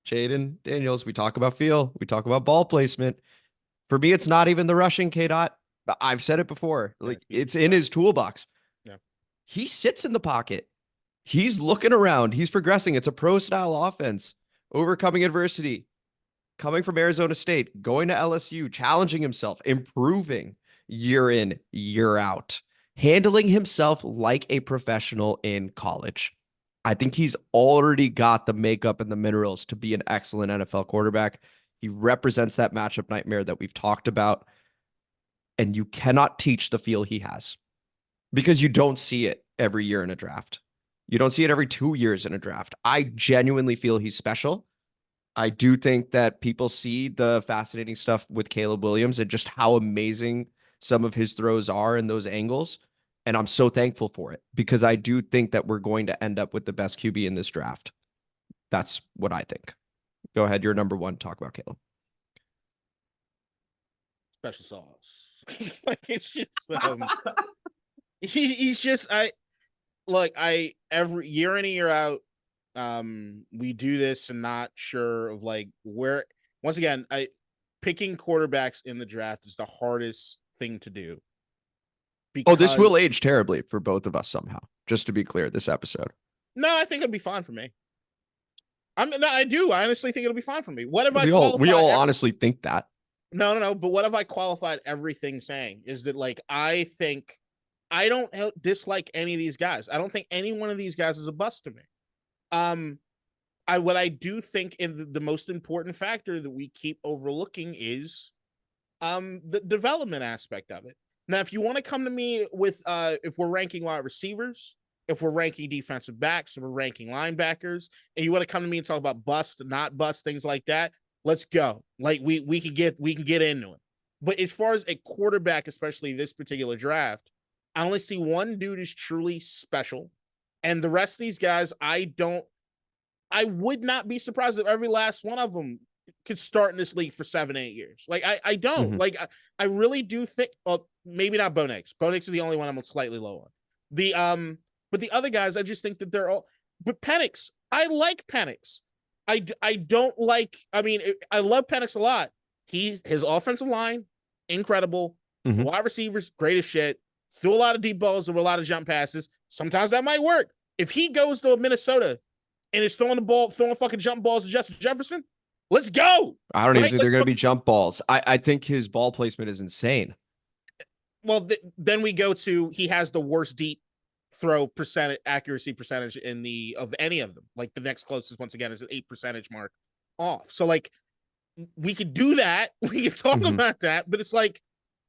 Jayden Daniels. We talk about feel. We talk about ball placement. For me, it's not even the rushing, KDOT. I've said it before. Like, it's in his toolbox. Yeah. He sits in the pocket. He's looking around. He's progressing. It's a pro-style offense. Overcoming adversity. Coming from Arizona State. Going to LSU. Challenging himself. Improving year in, year out. Handling himself like a professional in college. I think he's already got the makeup and the minerals to be an excellent NFL quarterback. He represents that matchup nightmare that we've talked about. And you cannot teach the feel he has because you don't see it every year in a draft. You don't see it every 2 years in a draft. I genuinely feel he's special. I do think that people see the fascinating stuff with Caleb Williams and just how amazing some of his throws are in those angles. And I'm so thankful for it because I do think that we're going to end up with the best QB in this draft. That's what I think. Go ahead. You're number 1. Talk about Caleb. Special sauce. Like, it's just, he's just, every year in and year out, we do this and not sure of like where, once again, picking quarterbacks in the draft is the hardest thing to do. Because, this will age terribly for both of us somehow, just to be clear, this episode. No, I think it'll be fine for me. I do. I honestly think it'll be fine for me. What have we all honestly think that. No. But what have I qualified everything saying is that, like, I think I don't dislike any of these guys. I don't think any one of these guys is a bust to me. What I do think in the most important factor that we keep overlooking is the development aspect of it. Now, if you want to come to me with if we're ranking wide receivers, if we're ranking defensive backs, if we're ranking linebackers, and you want to come to me and talk about bust, not bust, things like that, let's go. Like, we can get into it. But as far as a quarterback, especially this particular draft, I only see one dude who's truly special, and the rest of these guys, I don't I would not be surprised if every last one of them could start in this league for 7-8 years. Like I don't like I really do think. Maybe not Bo Nix. Bo Nix is the only one I'm slightly low on. But the other guys, I just think that they're all. But Penix, I like Penix. I don't like. I mean, I love Penix a lot. His offensive line, incredible. Wide receivers, great as shit. Threw a lot of deep balls over a lot of jump passes. Sometimes that might work. If he goes to Minnesota and is throwing fucking jump balls to Justin Jefferson, let's go. I don't even think they're going to be jump balls. I think his ball placement is insane. Well, then we go to he has the worst deep throw accuracy percentage of any of them. Like the next closest, once again, is an 8% mark off. So like we could do that. We could talk about that, but it's like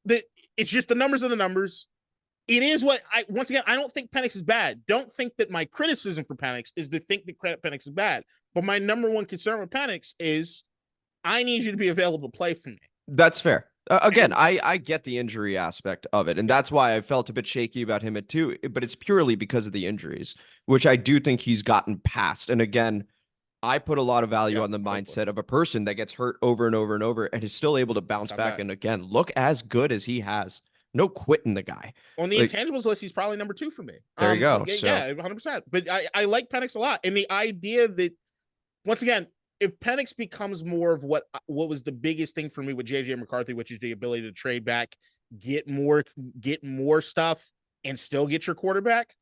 it's just the numbers are the numbers. It is what once again, I don't think Penix is bad. Don't think that my criticism for Penix is to think that Penix is bad. But my number one concern with Penix is I need you to be available to play for me. That's fair. Again, I get the injury aspect of it, and that's why I felt a bit shaky about him too. But it's purely because of the injuries, which I do think he's gotten past. And again, I put a lot of value on the mindset of a person that gets hurt over and over and over and is still able to bounce back and again look as good as he has. No quitting the guy. On the intangibles list, he's probably number 2 for me. There you go. Like, yeah, 100%. But I like Penix a lot. And the idea that, once again, if Penix becomes more of what was the biggest thing for me with JJ McCarthy, which is the ability to trade back, get more stuff, and still get your quarterback,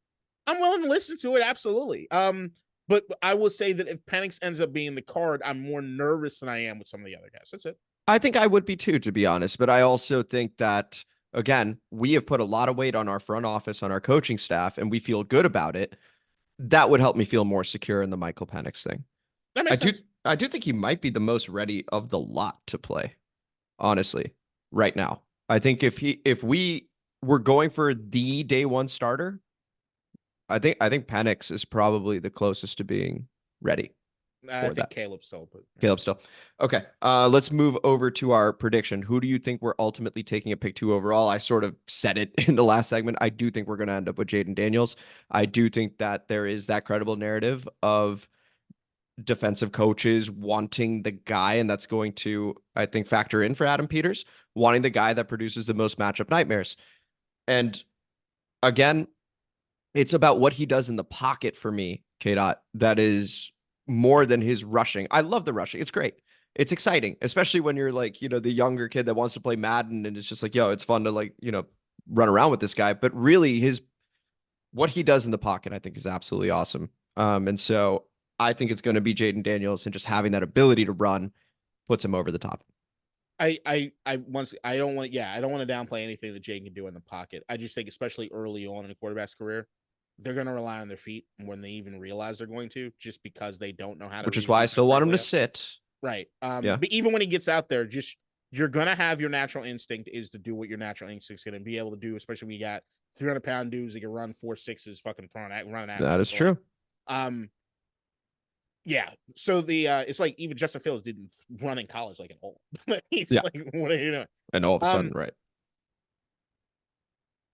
I'm willing to listen to it, absolutely. But I will say that if Penix ends up being the card, I'm more nervous than I am with some of the other guys. That's it. I think I would be too, to be honest. But I also think that, again, we have put a lot of weight on our front office, on our coaching staff, and we feel good about it. That would help me feel more secure in the Michael Penix thing. That makes sense. I do think he might be the most ready of the lot to play, honestly, right now. I think if we were going for the day one starter, I think Penix is probably the closest to being ready. I think Caleb still. Caleb still. Okay. Let's move over to our prediction. Who do you think we're ultimately taking at pick 2 overall? I sort of said it in the last segment. I do think we're going to end up with Jayden Daniels. I do think that there is that credible narrative of defensive coaches wanting the guy, and that's going to, I think, factor in for Adam Peters, wanting the guy that produces the most matchup nightmares. And again, it's about what he does in the pocket for me, K-Dot, that is more than his rushing. I love the rushing. It's great. It's exciting, especially when you're like, the younger kid that wants to play Madden and it's just like, it's fun to run around with this guy. But really what he does in the pocket, I think is absolutely awesome. And so I think it's going to be Jayden Daniels, and just having that ability to run puts him over the top. I don't want to downplay anything that Jayden can do in the pocket. I just think, especially early on in a quarterback's career, they're going to rely on their feet more than they even realize they're going to, just because they don't know how to. Which is why I still want him to sit. Right. But even when he gets out there, you're going to have your natural instinct is to do what your natural instinct is going to be able to do, especially when you got 300-pound dudes that can run 4.6s, fucking running at. That is true. Yeah. So it's like even Justin Fields didn't run in college like at all. He's like, what are you doing? And all of a sudden, right.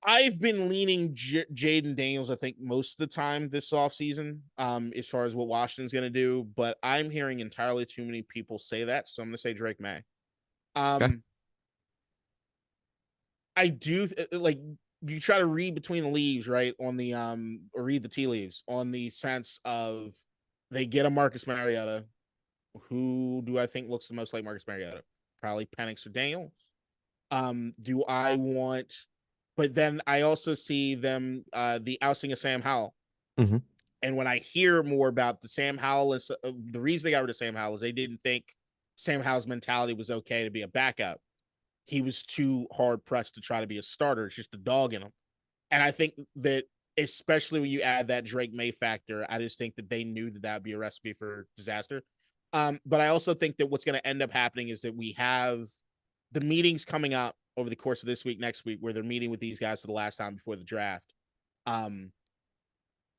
I've been leaning Jayden Daniels, I think, most of the time this offseason, as far as what Washington's going to do. But I'm hearing entirely too many people say that, so I'm going to say Drake Maye. Okay. I do like you try to read between the leaves, right? On the or read the tea leaves on the sense of they get a Marcus Mariota. Who do I think looks the most like Marcus Mariota? Probably Penix or Daniels. Do I want? But then I also see them the ousting of Sam Howell. Mm-hmm. And when I hear more about the Sam Howell, the reason they got rid of Sam Howell is they didn't think Sam Howell's mentality was okay to be a backup. He was too hard pressed to try to be a starter. It's just a dog in him. And I think that, especially when you add that Drake Maye factor, I just think that they knew that would be a recipe for disaster. But I also think that what's going to end up happening is that we have the meetings coming up over the course of this week, next week, where they're meeting with these guys for the last time before the draft. I'm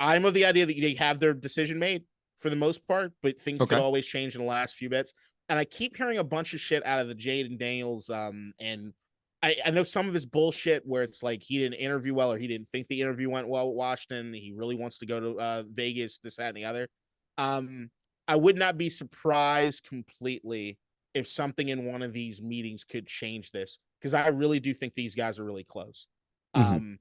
of the idea that they have their decision made for the most part, but things could always change in the last few bits. And I keep hearing a bunch of shit out of the Jayden Daniels. And I know some of his bullshit where it's like he didn't interview well, or he didn't think the interview went well with Washington. He really wants to go to Vegas, this, that, and the other. I would not be surprised completely if something in one of these meetings could change this, because I really do think these guys are really close. And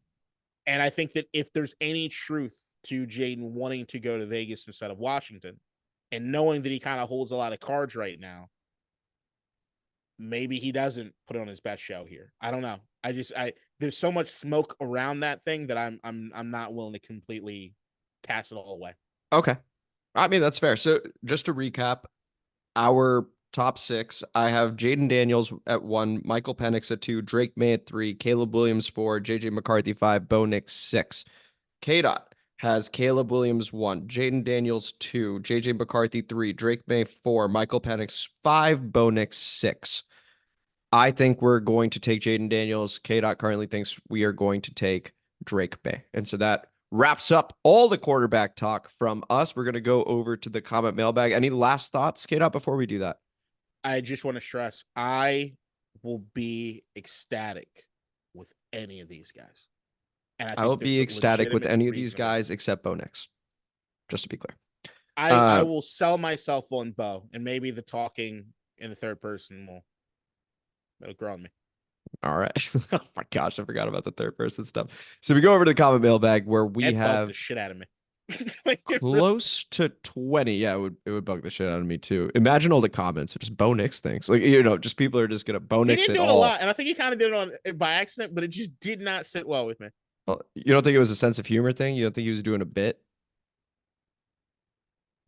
I think that if there's any truth to Jayden wanting to go to Vegas instead of Washington, and knowing that he kind of holds a lot of cards right now, maybe he doesn't put on his best show here. I don't know. There's so much smoke around that thing that I'm not willing to completely pass it all away. Okay. I mean, that's fair. So just to recap our top 6, I have Jayden Daniels at 1, Michael Penix at 2, Drake Maye at 3, Caleb Williams 4, JJ McCarthy 5, Bo Nix 6. KDOT has Caleb Williams 1, Jayden Daniels 2, JJ McCarthy 3, Drake Maye 4, Michael Penix 5, Bo Nix 6. I think we're going to take Jayden Daniels. KDOT currently thinks we are going to take Drake Maye. And so that wraps up all the quarterback talk from us. We're going to go over to the comment mailbag. Any last thoughts, KDOT, before we do that? I just want to stress, I will be ecstatic with any of these guys. And I will be ecstatic with any of these guys except Bo Nix, just to be clear. I will sell myself on Bo, and maybe the talking in the third person it'll grow on me. All right. Oh my gosh, I forgot about the third person stuff. So we go over to the comment mailbag where we have the shit out of me. Close to 20. Yeah, it would bug the shit out of me too. Imagine all the comments of just Bo Nix things. Like, just people are just gonna Bo Nix He didn't it do it all. a lot, and I think he kind of did it by accident, but it just did not sit well with me. Well, you don't think it was a sense of humor thing? You don't think he was doing a bit?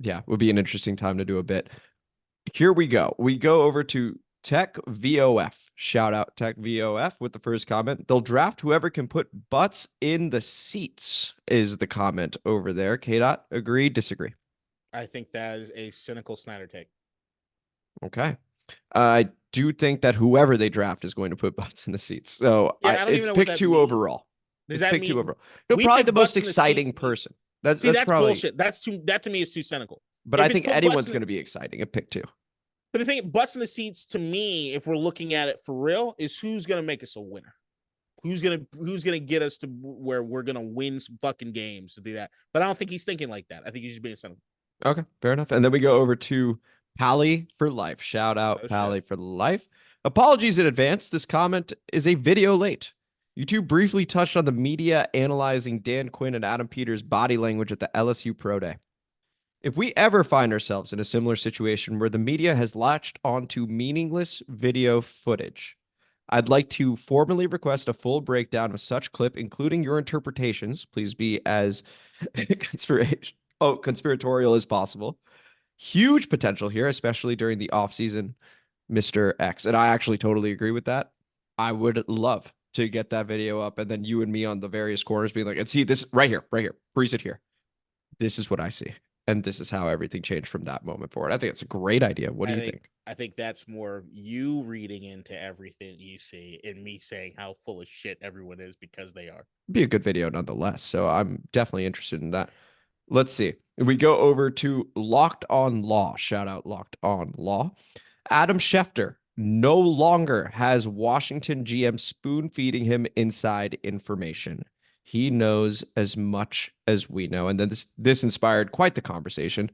Yeah, would be an interesting time to do a bit. Here we go. We go over to Tech VOF. Shout out Tech VOF with the first comment. They'll draft whoever can put butts in the seats is the comment over there. KDOT, agree, disagree? I think that is a cynical Snyder take. Okay. I do think that whoever they draft is going to put butts in the seats. So it's pick 2 overall. It's pick 2 overall. No, probably the most exciting person. That's probably bullshit. That to me is too cynical. But I think anyone's going to be exciting at pick 2. But the thing, butts in the seats to me, if we're looking at it for real, is who's going to make us a winner. Who's gonna get us to where we're gonna win some fucking games to do that? But I don't think he's thinking like that. I think he's just being cynical. Okay, fair enough. And then we go over to Pally for Life. Shout out Pally for Life. Apologies in advance. This comment is a video late. You two briefly touched on the media analyzing Dan Quinn and Adam Peters' body language at the LSU Pro Day. If we ever find ourselves in a similar situation where the media has latched onto meaningless video footage, I'd like to formally request a full breakdown of such clip, including your interpretations. Please be as conspiratorial as possible. Huge potential here, especially during the offseason, Mr. X. And I actually totally agree with that. I would love to get that video up and then you and me on the various corners being like, and see this right here, freeze it here. This is what I see. And this is how everything changed from that moment forward. I think it's a great idea. What do you think? I think that's more you reading into everything you see and me saying how full of shit everyone is because they are. Be a good video nonetheless. So I'm definitely interested in that. Let's see. We go over to Locked On Law. Shout out Locked On Law. Adam Schefter no longer has Washington GM spoon feeding him inside information. He knows as much as we know. And then this inspired quite the conversation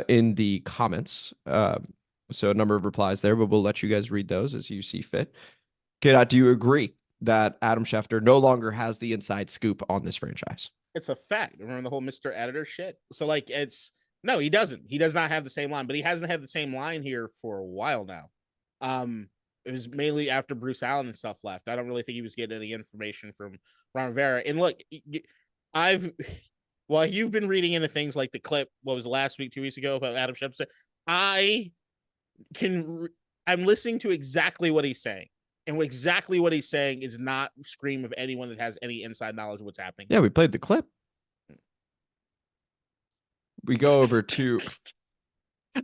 in the comments. So a number of replies there, but we'll let you guys read those as you see fit. KDOT, do you agree that Adam Schefter no longer has the inside scoop on this franchise? It's a fact. Remember the whole Mr. Editor shit? So no, he doesn't. He does not have the same line, but he hasn't had the same line here for a while now. It was mainly after Bruce Allen and stuff left. I don't really think he was getting any information from Ron Rivera. And look, you've been reading into things like the clip, what was it, last week, 2 weeks ago, about Adam Schefter. I'm listening to exactly what he's saying. And exactly what he's saying is not scream of anyone that has any inside knowledge of what's happening. Yeah, we played the clip. We go over to...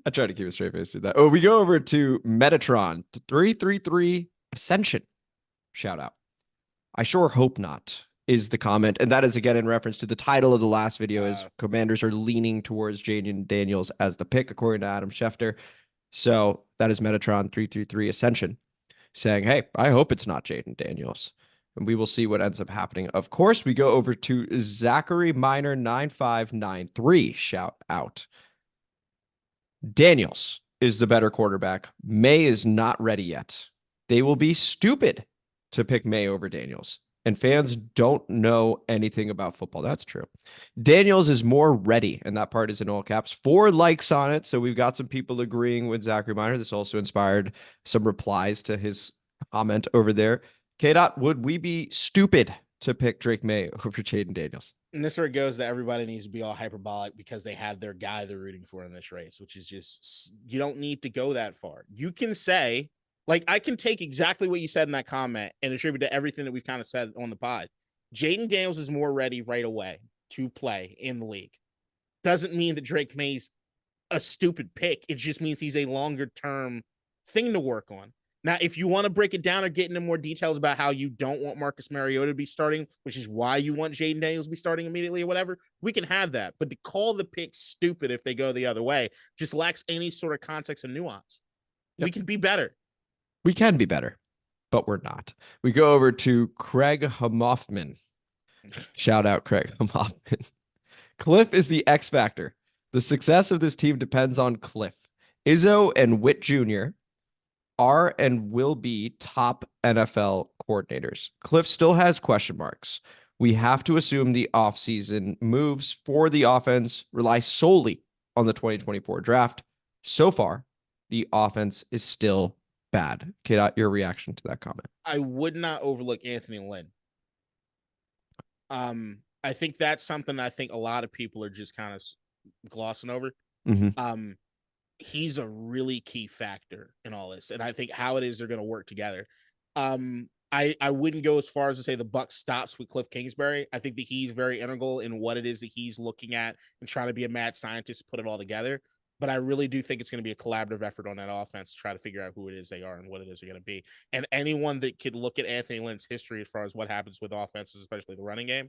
I try to keep a straight face through that. Oh, we go over to Metatron 333 Ascension. Shout out. I sure hope not is the comment. And that is again in reference to the title of the last video is Commanders are leaning towards Jayden Daniels as the pick, according to Adam Schefter. So that is Metatron 333 Ascension saying, hey, I hope it's not Jayden Daniels. And we will see what ends up happening. Of course, we go over to Zachary Minor 9593. Shout out. Daniels is the better quarterback. Maye is not ready yet. They will be stupid to pick Maye over Daniels. And fans don't know anything about football. That's true. Daniels is more ready, and that part is in all caps. 4 likes on it, so we've got some people agreeing with Zachary Miner. This also inspired some replies to his comment over there. K-Dot, would we be stupid to pick Drake Maye over Jayden Daniels? And this is where it goes that everybody needs to be all hyperbolic because they have their guy they're rooting for in this race, which is just, you don't need to go that far. You can say, like, I can take exactly what you said in that comment and attribute to everything that we've kind of said on the pod. Jayden Daniels is more ready right away to play in the league. Doesn't mean that Drake Maye's a stupid pick. It just means he's a longer term thing to work on. Now, if you want to break it down or get into more details about how you don't want Marcus Mariota to be starting, which is why you want Jayden Daniels to be starting immediately or whatever, we can have that. But to call the pick stupid if they go the other way just lacks any sort of context and nuance. Yep. We can be better. We can be better, but we're not. We go over to Craig Hoffman. Shout out Craig Hoffman. Cliff is the X factor. The success of this team depends on Cliff. Izzo and Witt Jr. are and will be top NFL coordinators. Cliff still has question marks. We have to assume the offseason moves for the offense rely solely on the 2024 draft. So far, the offense is still bad. K-Dot, your reaction to that comment? I would not overlook Anthony Lynn. I think that's something I think a lot of people are just kind of glossing over. Mm-hmm. He's a really key factor in all this, and I think how it is they're going to work together. I wouldn't go as far as to say the buck stops with Cliff Kingsbury. I think that he's very integral in what it is that he's looking at and trying to be a mad scientist to put it all together. But I really do think it's going to be a collaborative effort on that offense to try to figure out who it is they are and what it is they're going to be. And anyone that could look at Anthony Lynn's history as far as what happens with offenses, especially the running game,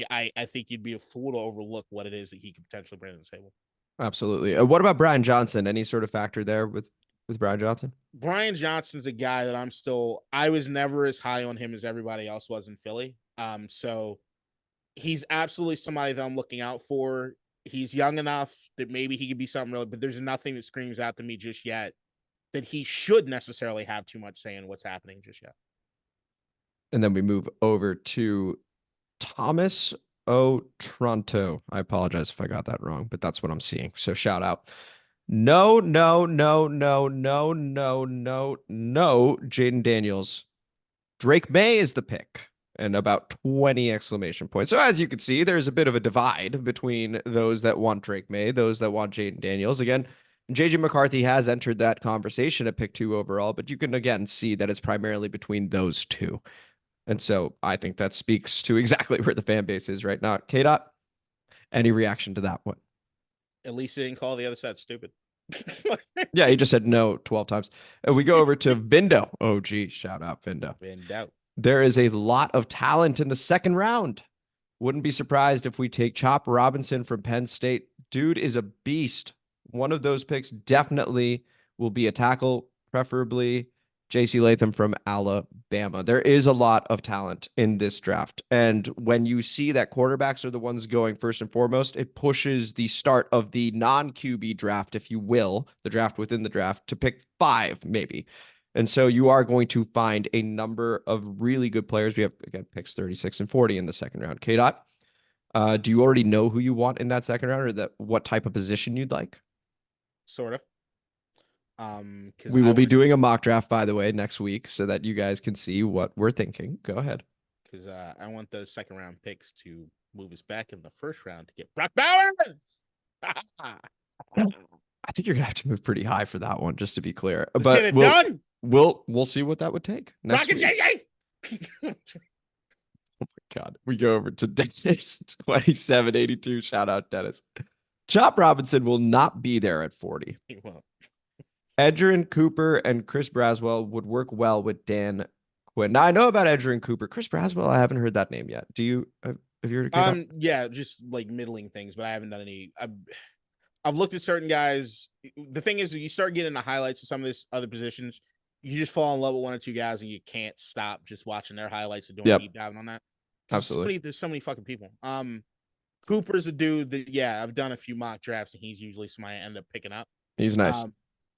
I think you'd be a fool to overlook what it is that he could potentially bring to the table. Absolutely. What about Brian Johnson? Any sort of factor there with Brian Johnson? Brian Johnson's a guy that I was never as high on him as everybody else was in Philly. So he's absolutely somebody that I'm looking out for. He's young enough that maybe he could be something really, but there's nothing that screams out to me just yet that he should necessarily have too much say in what's happening just yet. And then we move over to Thomas Toronto. I apologize if I got that wrong, but that's what I'm seeing. So shout out. No, Jayden Daniels. Drake Maye is the pick, and about 20 exclamation points. So as you can see, there's a bit of a divide between those that want Drake Maye, those that want Jayden Daniels. Again, JJ McCarthy has entered that conversation at pick 2 overall, but you can again see that it's primarily between those two. And so I think that speaks to exactly where the fan base is right now. K-Dot, any reaction to that one? At least he didn't call the other side stupid. Yeah, he just said no 12 times. And we go over to Vindo. Oh, gee, shout out Vindo. Vindo. There is a lot of talent in the second round. Wouldn't be surprised if we take Chop Robinson from Penn State. Dude is a beast. One of those picks definitely will be a tackle, preferably JC Latham from Alabama. There is a lot of talent in this draft. And when you see that quarterbacks are the ones going first and foremost, it pushes the start of the non-QB draft, if you will, the draft within the draft, to pick 5, maybe. And so you are going to find a number of really good players. We have, again, picks 36 and 40 in the second round. K-Dot, do you already know who you want in that second round, or what type of position you'd like? Sort of. We will be doing a mock draft, by the way, next week so that you guys can see what we're thinking. Go ahead. Because I want those second round picks to move us back in the first round to get Brock Bowers. I think you're gonna have to move pretty high for that one, just to be clear. Let's get it done. We'll see what that would take. Brock and JJ. Oh my God. We go over to Dennis 2782. Shout out Dennis. Chop Robinson will not be there at 40. He won't. Edgerrin Cooper and Chris Braswell would work well with Dan Quinn. Now I know about Edgerrin Cooper. Chris Braswell, I haven't heard that name yet. Do you? Have you heard? Yeah, just like middling things, but I haven't done any. I've looked at certain guys. The thing is, you start getting the highlights of some of these other positions, you just fall in love with 1 or 2 guys, and you can't stop just watching their highlights and doing deep diving on that. Absolutely, there's so many fucking people. Cooper's a dude that I've done a few mock drafts, and he's usually somebody I end up picking up. He's nice.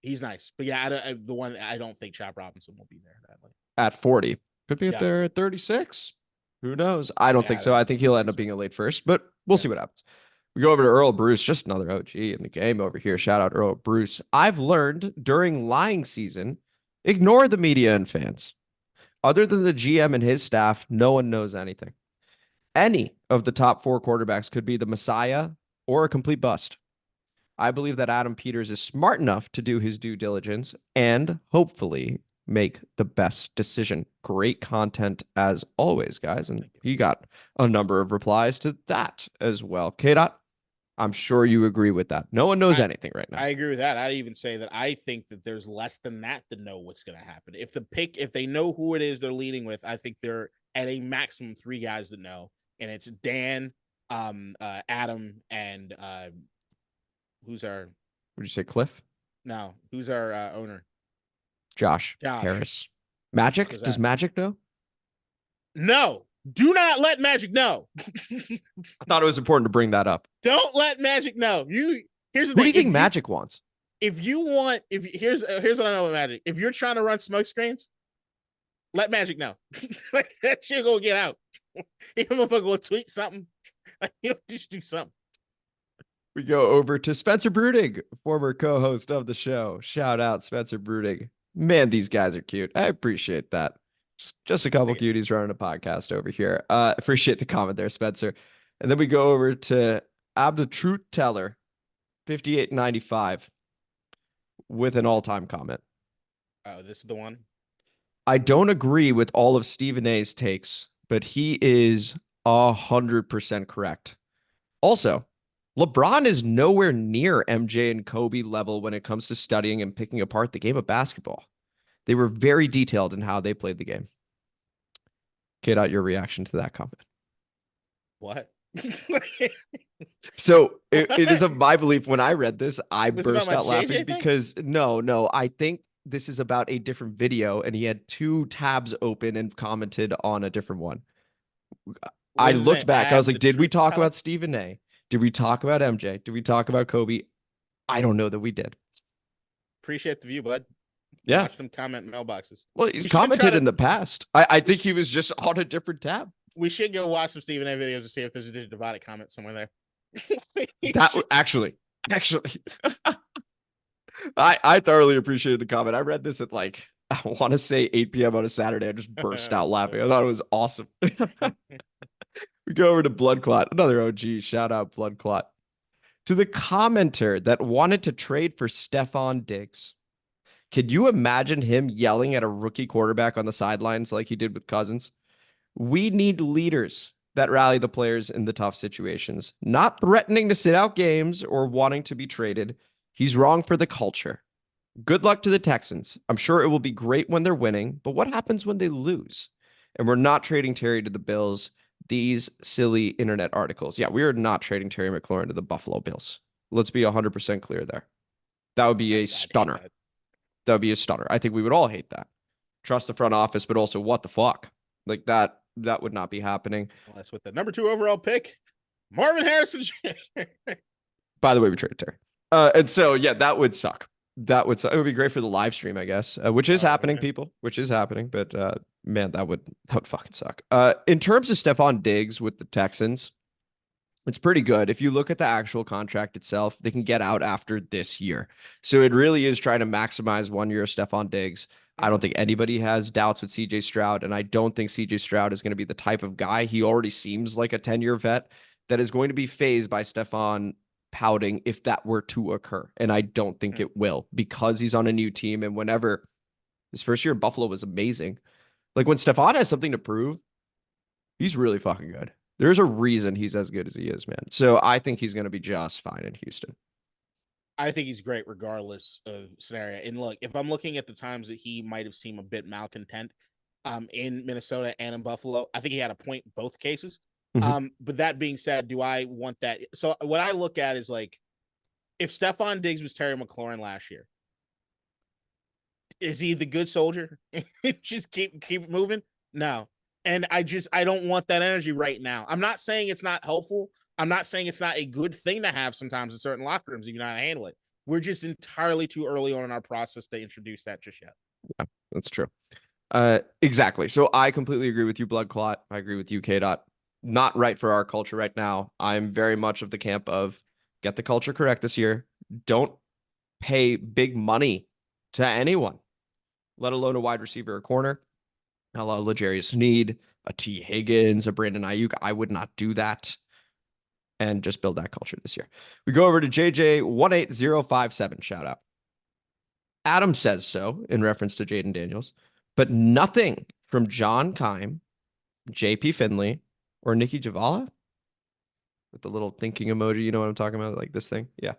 He's nice. But yeah, I don't think Chop Robinson will be there that way. At 40. Could be up there at 36. Who knows? I don't think so. I think he'll end up being a late first, but we'll see what happens. We go over to Earl Bruce, just another OG in the game over here. Shout out Earl Bruce. I've learned during lying season, ignore the media and fans. Other than the GM and his staff, no one knows anything. Any of the top 4 quarterbacks could be the Messiah or a complete bust. I believe that Adam Peters is smart enough to do his due diligence and hopefully make the best decision. Great content as always, guys. And he got a number of replies to that as well. K-Dot, I'm sure you agree with that. No one knows anything right now. I agree with that. I'd even say that I think that there's less than that to know what's going to happen. If they know who it is they're leading with, I think they're at a maximum 3 guys that know. And it's Dan, Adam, and who's our... Would you say Cliff? No. Who's our owner? Josh Harris. Magic? Does Magic know? No. Do not let Magic know. I thought it was important to bring that up. Don't let Magic know. Here's the thing. What do you think Magic wants? Here's what I know about Magic. If you're trying to run smoke screens, let Magic know. That shit gonna get out. If a motherfucker will tweet something, he'll just do something. We go over to Spencer Brudig, former co-host of the show. Shout out Spencer Brudig. Man, these guys are cute. I appreciate that. Just a couple cuties running a podcast over here. Appreciate the comment there, Spencer. And then we go over to Abda Truth Teller, 5895, with an all-time comment. Oh, this is the one? I don't agree with all of Stephen A's takes, but he is 100% correct. Also, LeBron is nowhere near MJ and Kobe level when it comes to studying and picking apart the game of basketball. They were very detailed in how they played the game. K-Dot, your reaction to that comment? What? So it is of my belief when I read this, I burst out laughing because no, I think this is about a different video and he had 2 tabs open and commented on a different one. I looked back. I was like, did we talk about Stephen A? Did we talk about MJ? Did we talk about Kobe? I don't know that we did. Appreciate the view, bud. Yeah. Watch them comment mailboxes. Well, he's commented in the past. I think he was just on a different tab. We should go watch some Stephen A videos to see if there's a divided comment somewhere there. That actually, I thoroughly appreciated the comment. I read this at I want to say 8 p.m. on a Saturday. I just burst out laughing. I thought it was awesome. We go over to Blood Clot, another OG. Shout out Blood Clot. To the commenter that wanted to trade for Stephon Diggs. Could you imagine him yelling at a rookie quarterback on the sidelines like he did with Cousins? We need leaders that rally the players in the tough situations, not threatening to sit out games or wanting to be traded. He's wrong for the culture. Good luck to the Texans. I'm sure it will be great when they're winning, but what happens when they lose? And we're not trading Terry to the Bills. These silly internet articles. Yeah, we are not trading Terry McLaurin to the Buffalo Bills. Let's be 100% clear there. That would be a stunner. That would be a stunner. I think we would all hate that. Trust the front office, but also what the fuck? Like that would not be happening. Well, that's with the number 2 overall pick, Marvin Harrison. By the way, we traded Terry. And so, yeah, that would suck. That would suck. It would be great for the live stream, I guess, which is happening, people, which is happening. But man, that would fucking suck. In terms of Stephon Diggs with the Texans, it's pretty good. If you look at the actual contract itself, they can get out after this year. So it really is trying to maximize 1 year of Stephon Diggs. I don't think anybody has doubts with CJ Stroud, and I don't think CJ Stroud is going to be the type of guy. He already seems like a 10-year vet that is going to be phased by Stephon pouting if that were to occur. And I don't think it will because he's on a new team. And whenever his first year in Buffalo was amazing, like when Stephon has something to prove, he's really fucking good. There's a reason he's as good as he is, man. So I think he's going to be just fine in Houston. I think he's great regardless of scenario. And look, if I'm looking at the times that he might have seemed a bit malcontent in Minnesota and in Buffalo, I think he had a point in both cases. But that being said, do I want that? So what I look at is like, if Stephon Diggs was Terry McLaurin last year, is he the good soldier? Just keep moving? No. And I don't want that energy right now. I'm not saying it's not helpful. I'm not saying it's not a good thing to have sometimes in certain locker rooms if you know how to handle it. We're just entirely too early on in our process to introduce that just yet. Yeah, that's true. Exactly. So I completely agree with you, Blood Clot. I agree with you, K. Dot. Not right for our culture right now. I'm very much of the camp of get the culture correct this year. Don't pay big money to anyone, let alone a wide receiver or corner. A la L'Jarius Sneed, a T. Higgins, a Brandon Ayuk. I would not do that. And just build that culture this year. We go over to JJ18057. Shout out. Adam says so in reference to Jayden Daniels, but nothing from John Keim, JP Finley, or Nikki Javala with the little thinking emoji. You know what I'm talking about? Like this thing. Yeah.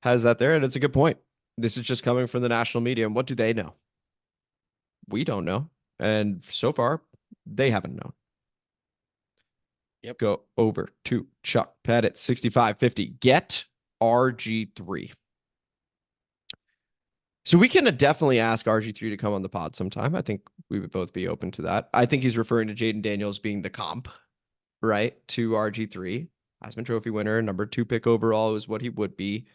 Has that there. And it's a good point. This is just coming from the national media. And what do they know? We don't know. And so far, they haven't known. Yep. Go over to Chuck Pettit, 6550. Get RG3. So we can definitely ask RG3 to come on the pod sometime. I think we would both be open to that. I think he's referring to Jayden Daniels being the comp, right, to RG3. Heisman Trophy winner, number 2 pick overall is what he would be.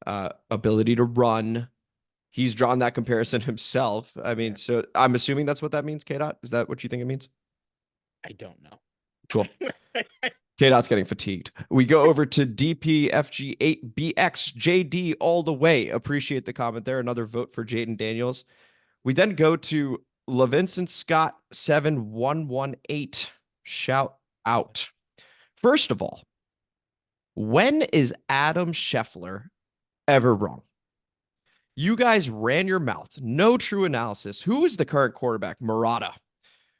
Ability to run. He's drawn that comparison himself. I mean, so I'm assuming that's what that means, K-Dot? Is that what you think it means? I don't know. Cool. K-Dot's getting fatigued. We go over to DPFG8BXJD all the way. Appreciate the comment there. Another vote for Jayden Daniels. We then go to LaVincent Scott 7118. Shout out. First of all, when is Adam Scheffler ever wrong? You guys ran your mouth. No true analysis. Who is the current quarterback? Murata.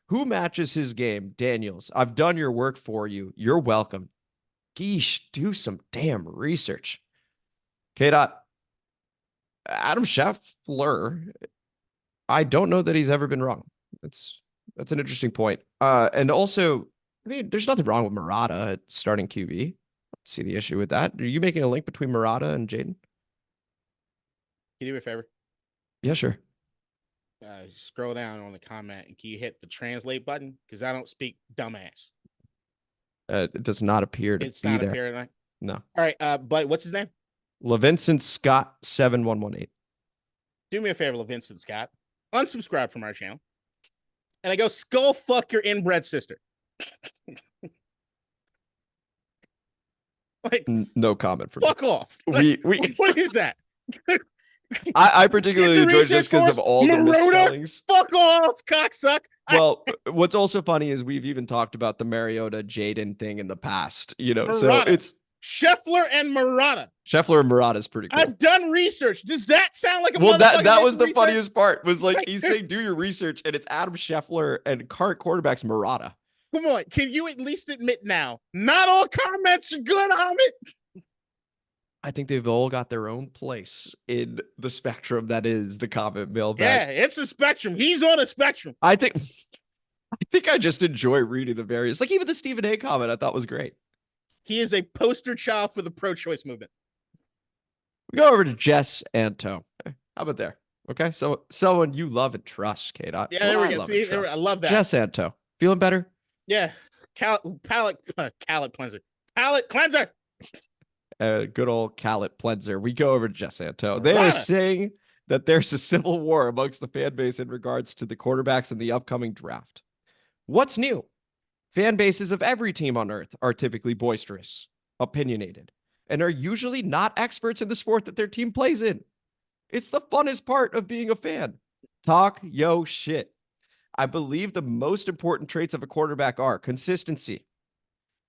Who matches his game? Daniels. I've done your work for you. You're welcome. Geesh, do some damn research. K-Dot. Adam Scheffler. I don't know that he's ever been wrong. That's an interesting point. And also, I mean, there's nothing wrong with Murata at starting QB. Let's see the issue with that. Are you making a link between Murata and Jayden? Can you do me a favor? Yeah, sure. Scroll down on the comment and can you hit the translate button? Because I don't speak dumbass. It does not appear to It's be not there. appearing. No. All right, but what's his name? LaVincent Scott 7118. Do me a favor, LaVincent Scott. Unsubscribe from our channel. And I go skull fuck your inbred sister. Like, No comment from fuck off. We What is that? I particularly enjoyed research this because for of all the Maroota? misspellings. Fuck off, cocksuck. Well, what's also funny is we've even talked about the Mariota Jayden thing in the past, you know. Murata. So it's Scheffler and Murata. Scheffler and Murata is pretty cool. I've done research. Does that sound like a Well, that motherfucker was the research? funniest part. Was like he's saying do your research, and it's Adam Scheffler and current quarterback's Murata. Come on, can you at least admit now? Not all comments are good, Ahmed. I think they've all got their own place in the spectrum that is the comment mailbag. Yeah, it's a spectrum. He's on a spectrum. I think I just enjoy reading the various, like even the Stephen A comment I thought was great. He is a poster child for the pro-choice movement. We go over to Jess Anto. How about there? Okay, so someone you love and trust, K-Dot. Yeah, there we go. See, I love that. Jess Anto. Feeling better? Yeah. Palate cleanser. Palate cleanser. Good old Caleb Plenzer. We go over to Jess Anto. They are saying that there's a civil war amongst the fan base in regards to the quarterbacks in the upcoming draft. What's new? Fan bases of every team on earth are typically boisterous, opinionated, and are usually not experts in the sport that their team plays in. It's the funnest part of being a fan. Talk yo shit. I believe the most important traits of a quarterback are consistency,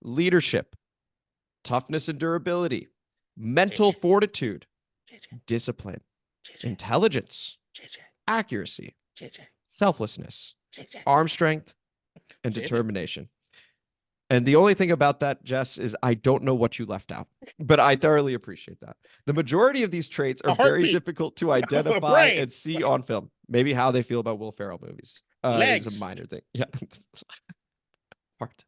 leadership, toughness and durability, mental fortitude, discipline, intelligence, accuracy, selflessness, arm strength, and determination. And the only thing about that, Jess, is I don't know what you left out, but I thoroughly appreciate that. The majority of these traits are very difficult to identify and see on film. Maybe how they feel about Will Ferrell movies is a minor thing. Yeah. Heart.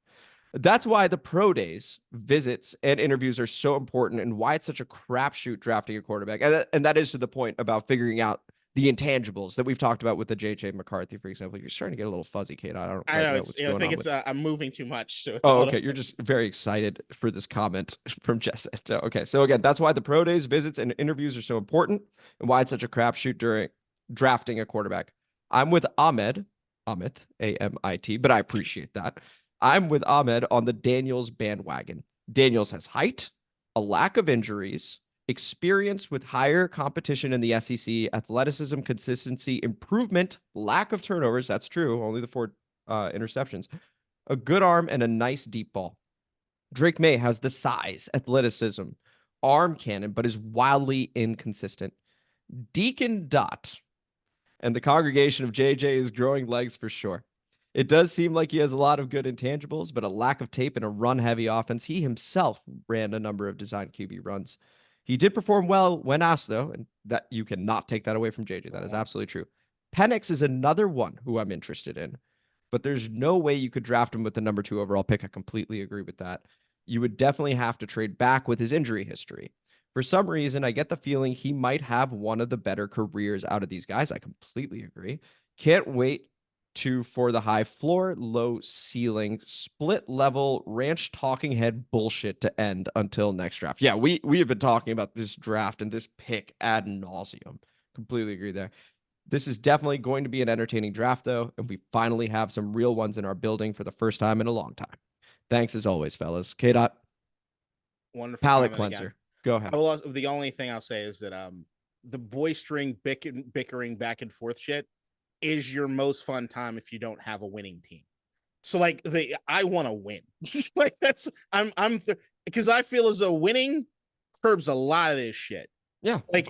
That's why the pro days, visits, and interviews are so important and why it's such a crapshoot drafting a quarterback. And that is to the point about figuring out the intangibles that we've talked about with the JJ McCarthy, for example. You're starting to get a little fuzzy, Kate. I don't I quite know know what's going I think on it's with. I'm moving too much, so it's Oh, okay. You're just very excited for this comment from Jess. Okay. So again, that's why the pro days, visits, and interviews are so important, and why it's such a crapshoot during drafting a quarterback. I'm with Amit, A-M-I-T, but I appreciate that. I'm with Ahmed on the Daniels bandwagon. Daniels has height, a lack of injuries, experience with higher competition in the SEC, athleticism, consistency, improvement, lack of turnovers. That's true. Only the 4 interceptions. A good arm and a nice deep ball. Drake Maye has the size, athleticism, arm cannon, but is wildly inconsistent. Deacon Dot and the congregation of JJ is growing legs for sure. It does seem like he has a lot of good intangibles, but a lack of tape and a run-heavy offense. He himself ran a number of design QB runs. He did perform well when asked, though, and that you cannot take that away from JJ. That is absolutely true. Penix is another one who I'm interested in, but there's no way you could draft him with the number 2 overall pick. I completely agree with that. You would definitely have to trade back with his injury history. For some reason, I get the feeling he might have one of the better careers out of these guys. I completely agree. Can't wait for the high floor, low ceiling, split level, ranch talking head bullshit to end until next draft. Yeah, we have been talking about this draft and this pick ad nauseum. Completely agree there. This is definitely going to be an entertaining draft, though, and we finally have some real ones in our building for the first time in a long time. Thanks as always, fellas. K-Dot. Wonderful Palate comment cleanser. again. Go ahead. The only thing I'll say is that the boy-string bickering back and forth shit is your most fun time if you don't have a winning team. So like I want to win. Like that's because I feel as though winning curbs a lot of this shit. Yeah, like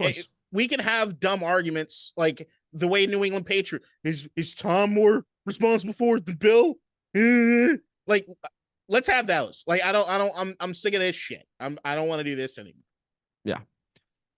we can have dumb arguments like the way New England Patriot is Tom more responsible for it than Bill? Like let's have those. Like I'm sick of this shit. I don't want to do this anymore. Yeah.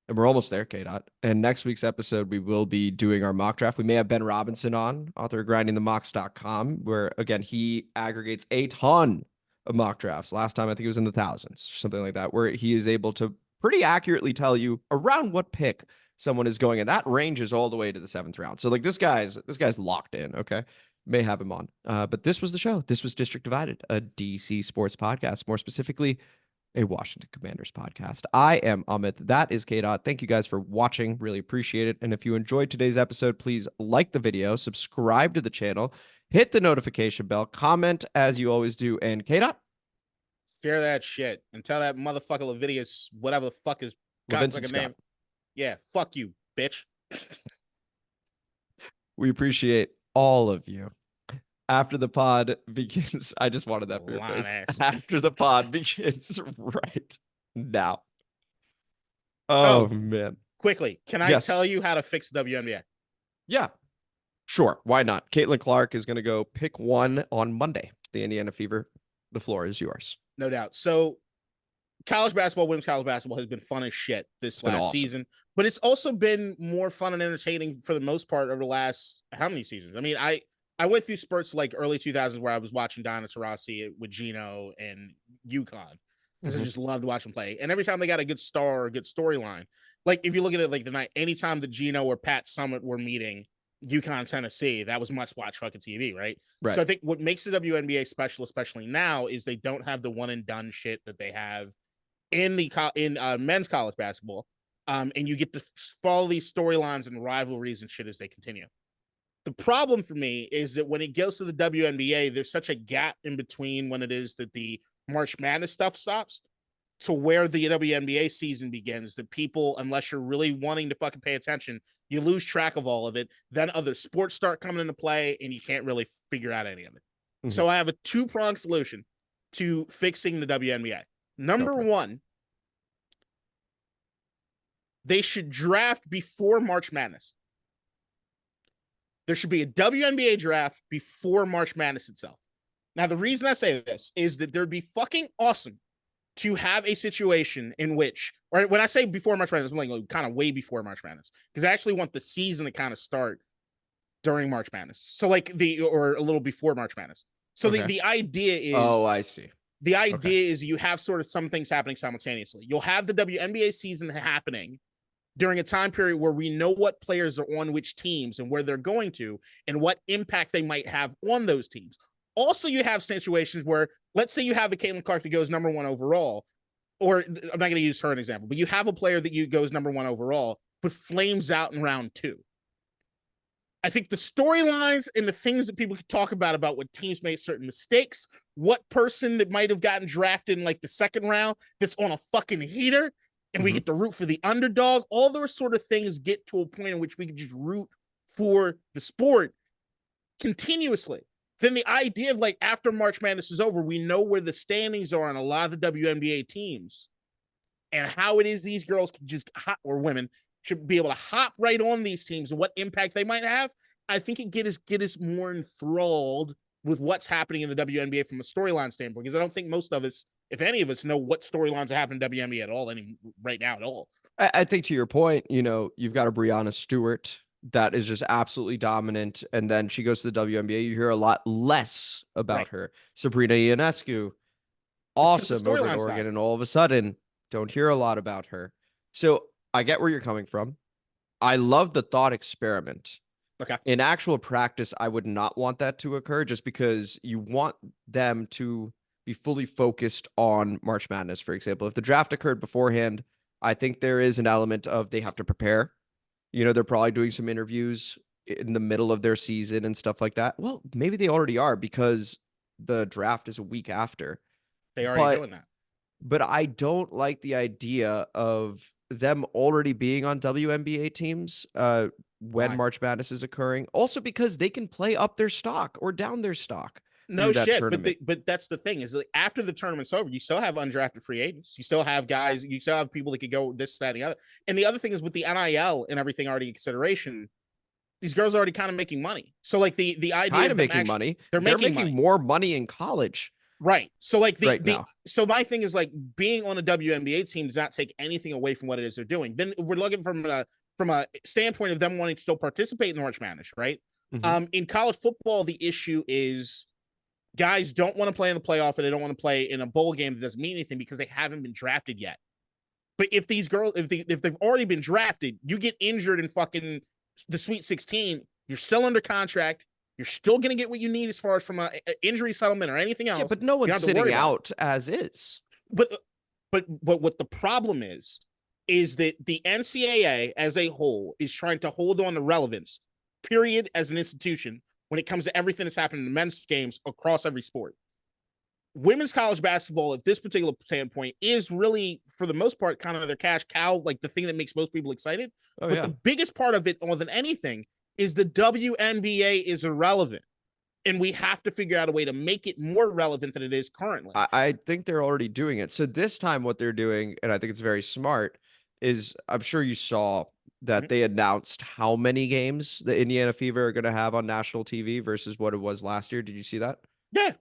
And we're almost there, K-Dot. And next week's episode, we will be doing our mock draft. We may have Ben Robinson on, author of grindingthemocks.com, where, again, he aggregates a ton of mock drafts. Last time, I think it was in the thousands, or something like that, where he is able to pretty accurately tell you around what pick someone is going. And that ranges all the way to the 7th round. So, like, this guy's locked in, okay? May have him on. But this was the show. This was District Divided, a DC sports podcast, more specifically a Washington Commanders podcast. I am Amit. That is K-Dot. Thank you guys for watching. Really appreciate it. And if you enjoyed today's episode, please like the video, subscribe to the channel, hit the notification bell, comment as you always do, and K-Dot. Share that shit and tell that motherfucker Levidius, whatever the fuck is got like a name. Yeah, fuck you, bitch. We appreciate all of you. After the pod begins, I just wanted that for your face. After the pod begins right now. Oh man. Quickly, can I tell you how to fix WNBA? Yeah. Sure. Why not? Caitlin Clark is going to go pick 1 on Monday. The Indiana Fever. The floor is yours. No doubt. So college basketball, women's college basketball has been fun as shit this last season, but it's also been more fun and entertaining for the most part over the last how many seasons? I mean, I went through spurts like early 2000s where I was watching Diana Taurasi with Gino and UConn because I just loved watching play. And every time they got a good star or a good storyline, like if you look at it like the night, anytime that Gino or Pat Summitt were meeting UConn, Tennessee, that was much watch fucking TV, right? So I think what makes the WNBA special, especially now, is they don't have the one and done shit that they have in men's college basketball. And you get to follow these storylines and rivalries and shit as they continue. The problem for me is that when it goes to the WNBA, there's such a gap in between when it is that the March Madness stuff stops to where the WNBA season begins, that people, unless you're really wanting to fucking pay attention, you lose track of all of it. Then other sports start coming into play and you can't really figure out any of it. Mm-hmm. So I have a 2-pronged solution to fixing the WNBA. Number 1, they should draft before March Madness. There should be a WNBA draft before March Madness itself. Now, the reason I say this is that there'd be fucking awesome to have a situation in which, or when I say before March Madness, I'm like kind of way before March Madness, because I actually want the season to kind of start during March Madness. So like or a little before March Madness. So the idea is, I see. The idea is you have sort of some things happening simultaneously. You'll have the WNBA season happening during a time period where we know what players are on which teams and where they're going to and what impact they might have on those teams. Also, you have situations where, let's say you have a Caitlin Clark that goes number 1 overall, or I'm not going to use her as an example, but you have a player that goes number 1 overall, but flames out in round 2. I think the storylines and the things that people could talk about what teams made certain mistakes, what person that might have gotten drafted in like the 2nd round that's on a fucking heater, and we get to root for the underdog, all those sort of things get to a point in which we can just root for the sport continuously. Then the idea of like after March Madness is over, we know where the standings are on a lot of the WNBA teams and how it is these girls can just or women should be able to hop right on these teams and what impact they might have. I think it get us more enthralled with what's happening in the WNBA from a storyline standpoint, because I don't think most of us, if any of us, know what storylines are happening in WNBA at all right now at all. I think to your point, you've got a Breanna Stewart that is just absolutely dominant, and then she goes to the WNBA. You hear a lot less about her. Sabrina Ionescu, awesome over in Oregon, and all of a sudden, don't hear a lot about her. So I get where you're coming from. I love the thought experiment. Okay. In actual practice, I would not want that to occur, just because you want them to be fully focused on March Madness, for example. If the draft occurred beforehand, I think there is an element of they have to prepare. They're probably doing some interviews in the middle of their season and stuff like that. Well, maybe they already are, because the draft is a week after. They already doing that. But I don't like the idea of them already being on WNBA teams when March Madness is occurring. Also because they can play up their stock or down their stock. No shit, but that's the thing is, like, after the tournament's over, you still have undrafted free agents. You still have guys. You still have people that could go this, that, and the other. And the other thing is with the NIL and everything already in consideration, these girls are already kind of making money. So like the idea kind of making money. They're making more money in college. Right. So like so my thing is like being on a WNBA team does not take anything away from what it is they're doing. Then we're looking from a standpoint of them wanting to still participate in the March Madness, right? In college football, the issue is guys don't want to play in the playoff, or they don't want to play in a bowl game that doesn't mean anything because they haven't been drafted yet. But if these girls, if they've already been drafted, you get injured in fucking the Sweet 16, you're still under contract. You're still going to get what you need as far as from a injury settlement or anything else. Yeah, but no one's sitting out as is. But what the problem is that the NCAA as a whole is trying to hold on to relevance, period, as an institution when it comes to everything that's happening in men's games across every sport. Women's college basketball at this particular standpoint is really, for the most part, kind of their cash cow, like the thing that makes most people excited. The biggest part of it, more than anything, is the WNBA is irrelevant. And we have to figure out a way to make it more relevant than it is currently. I think they're already doing it. So this time what they're doing, and I think it's very smart, is I'm sure you saw that they announced how many games the Indiana Fever are going to have on national TV versus what it was last year. Did you see that? Yeah.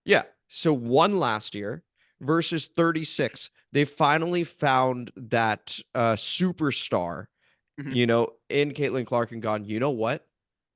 Yeah. So 1 last year versus 36. They finally found that superstar, in Caitlin Clark, and gone, you know what?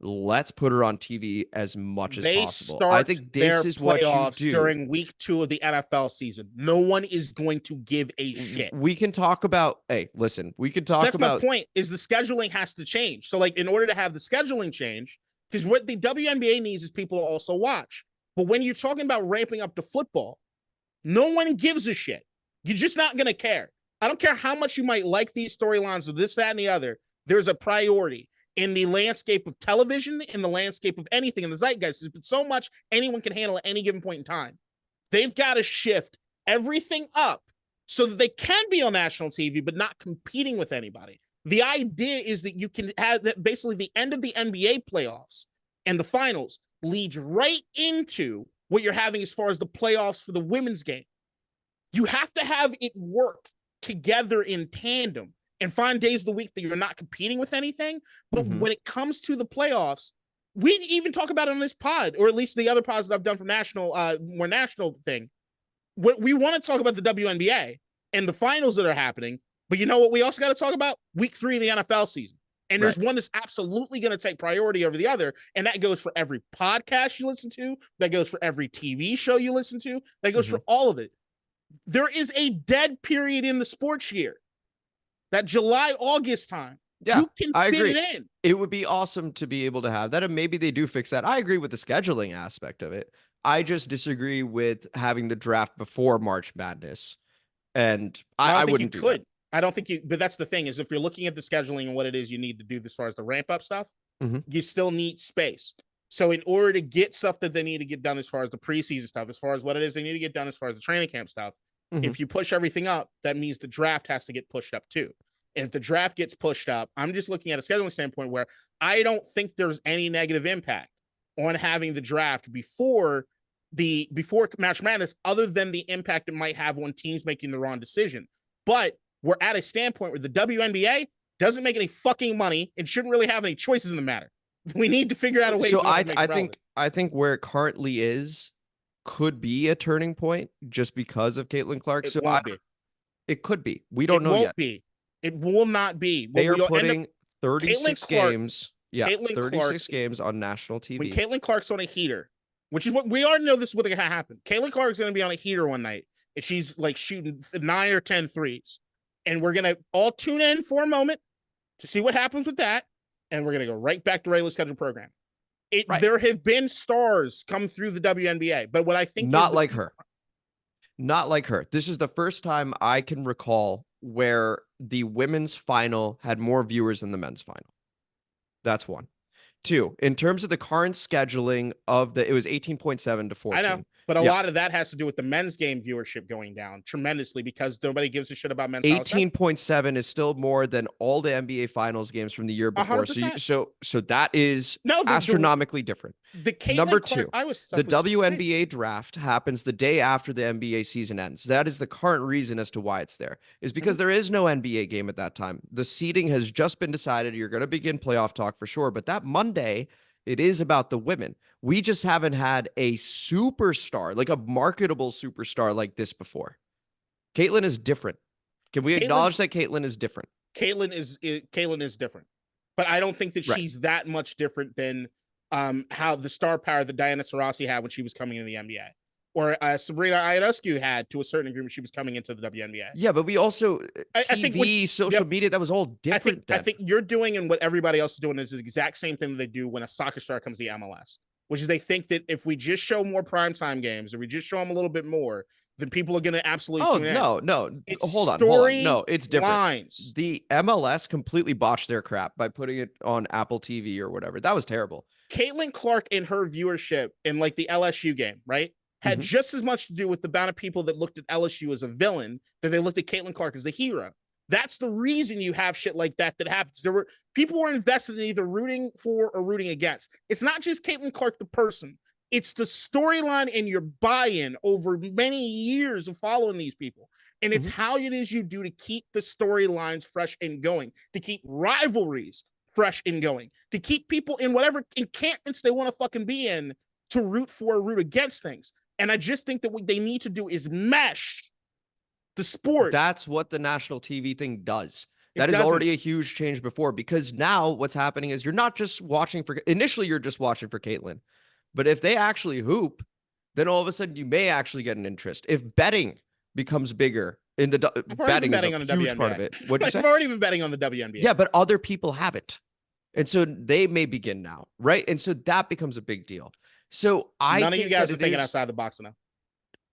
Let's put her on TV as much as possible. I think this is what you do during week 2 of the NFL season. No one is going to give a shit. We can talk about, we can talk about. That's my point, is the scheduling has to change. So like in order to have the scheduling change, because what the WNBA needs is people to also watch. But when you're talking about ramping up to football, no one gives a shit. You're just not going to care. I don't care how much you might like these storylines or this, that, and the other. There's a priority in the landscape of television, in the landscape of anything, in the zeitgeist. There's been so much anyone can handle at any given point in time. They've got to shift everything up so that they can be on national TV, but not competing with anybody. The idea is that you can have that basically the end of the NBA playoffs and the finals leads right into what you're having as far as the playoffs for the women's game. You have to have it work together in tandem and find days of the week that you're not competing with anything. But when it comes to the playoffs, we even talk about it on this pod, or at least the other pods that I've done for more national thing. We want to talk about the WNBA and the finals that are happening. But you know what? We also got to talk about week 3 of the NFL season. And there's one that's absolutely going to take priority over the other. And that goes for every podcast you listen to. That goes for every TV show you listen to. That goes for all of it. There is a dead period in the sports year. that July, August time. Yeah, You can I fit agree. it in. It would be awesome to be able to have that, and maybe they do fix that. I agree with the scheduling aspect of it. I just disagree with having the draft before March Madness, and I wouldn't do that. I don't think you, but that's the thing is if you're looking at the scheduling and what it is you need to do as far as the ramp up stuff, you still need space. So in order to get stuff that they need to get done as far as the preseason stuff, as far as what it is they need to get done as far as the training camp stuff, if you push everything up, that means the draft has to get pushed up too. And if the draft gets pushed up, I'm just looking at a scheduling standpoint where I don't think there's any negative impact on having the draft before March Madness, other than the impact it might have on teams making the wrong decision. But we're at a standpoint where the WNBA doesn't make any fucking money and shouldn't really have any choices in the matter. We need to figure out a way. So I think where it currently is could be a turning point just because of Caitlin Clark. It won't be. It could be. We don't know yet. It will not be. They are putting 36 games. Yeah, 36 games on national TV. When Caitlin Clark's on a heater, which is what we already know this is what's going to happen. Caitlin Clark's going to be on a heater one night, and she's like shooting 9 or 10 threes. And we're going to all tune in for a moment to see what happens with that. And we're going to go right back to regular scheduled program. There have been stars come through the WNBA, but what I think not like her. This is the first time I can recall where the women's final had more viewers than the men's final. That's one. 2, in terms of the current scheduling of it was 18.7 to 14. I know, but a lot of that has to do with the men's game viewership going down tremendously because nobody gives a shit about men's. 18.7 is still more than all the NBA finals games from the year before. 100%. So that is astronomically different. Number 2, the WNBA draft happens the day after the NBA season ends. That is the current reason as to why it's there, is because there is no NBA game at that time. The seeding has just been decided. You're going to begin playoff talk for sure, but that Monday, it is about the women. We just haven't had a superstar, like a marketable superstar like this before. Caitlin is different. Can we acknowledge that Caitlin is different? Caitlin is different, but I don't think that she's that much different than how the star power that Diana Taurasi had when she was coming into the NBA, or Sabrina Ionescu had to a certain degree when she was coming into the WNBA. Yeah, but we also social media, that was all different. I think you're doing and what everybody else is doing is the exact same thing that they do when a soccer star comes to the MLS, which is they think that if we just show more primetime games or we just show them a little bit more, then people are going to absolutely tune in. No. Hold on. No, it's different. Lines. The MLS completely botched their crap by putting it on Apple TV or whatever. That was terrible. Caitlin Clark and her viewership in like the LSU game, right, had just as much to do with the amount of people that looked at LSU as a villain that they looked at Caitlin Clark as the hero. That's the reason you have shit like that happens. People were invested in either rooting for or rooting against. It's not just Caitlin Clark the person. It's the storyline and your buy-in over many years of following these people. And it's how it is you do to keep the storylines fresh and going, to keep rivalries fresh and going, to keep people in whatever encampments they want to fucking be in to root for or root against things. And I just think that what they need to do is mesh the sport. That's what the national TV thing does. That is already a huge change before, because now what's happening is you're not just watching initially you're just watching for Caitlin. But if they actually hoop, then all of a sudden you may actually get an interest. If betting becomes bigger in the betting is a huge part of it. I've already been betting on the WNBA. Yeah, but other people haven't. And so they may begin now, right? And so that becomes a big deal. So none of you guys are thinking outside the box enough.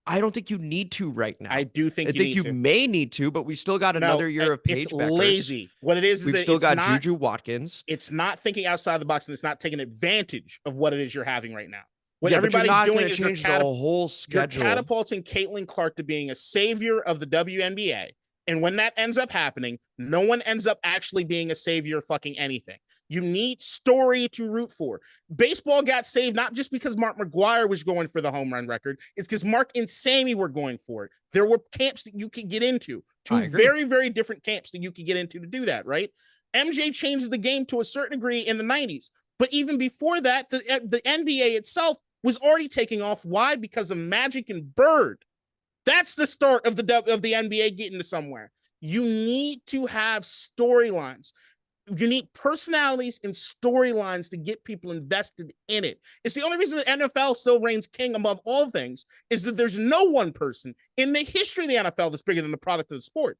I don't think you need to right now. I do think you may need to, but we still got another year of Paige Beckers. It's lazy. What it is we've still got Juju Watkins. It's not thinking outside the box, and it's not taking advantage of what it is you're having right now. What everybody's doing is change the whole schedule. You're catapulting Caitlin Clark to being a savior of the WNBA. And when that ends up happening, no one ends up actually being a savior of fucking anything. You need story to root for. Baseball got saved not just because Mark McGwire was going for the home run record. It's because Mark and Sammy were going for it. There were camps that you could get into. Two very, very different camps that you could get into to do that, right? MJ changed the game to a certain degree in the 90s. But even before that, the NBA itself was already taking off. Why? Because of Magic and Bird. That's the start of the NBA getting to somewhere. You need to have storylines. You need personalities and storylines to get people invested in it. It's the only reason the NFL still reigns king above all things is that there's no one person in the history of the NFL that's bigger than the product of the sport.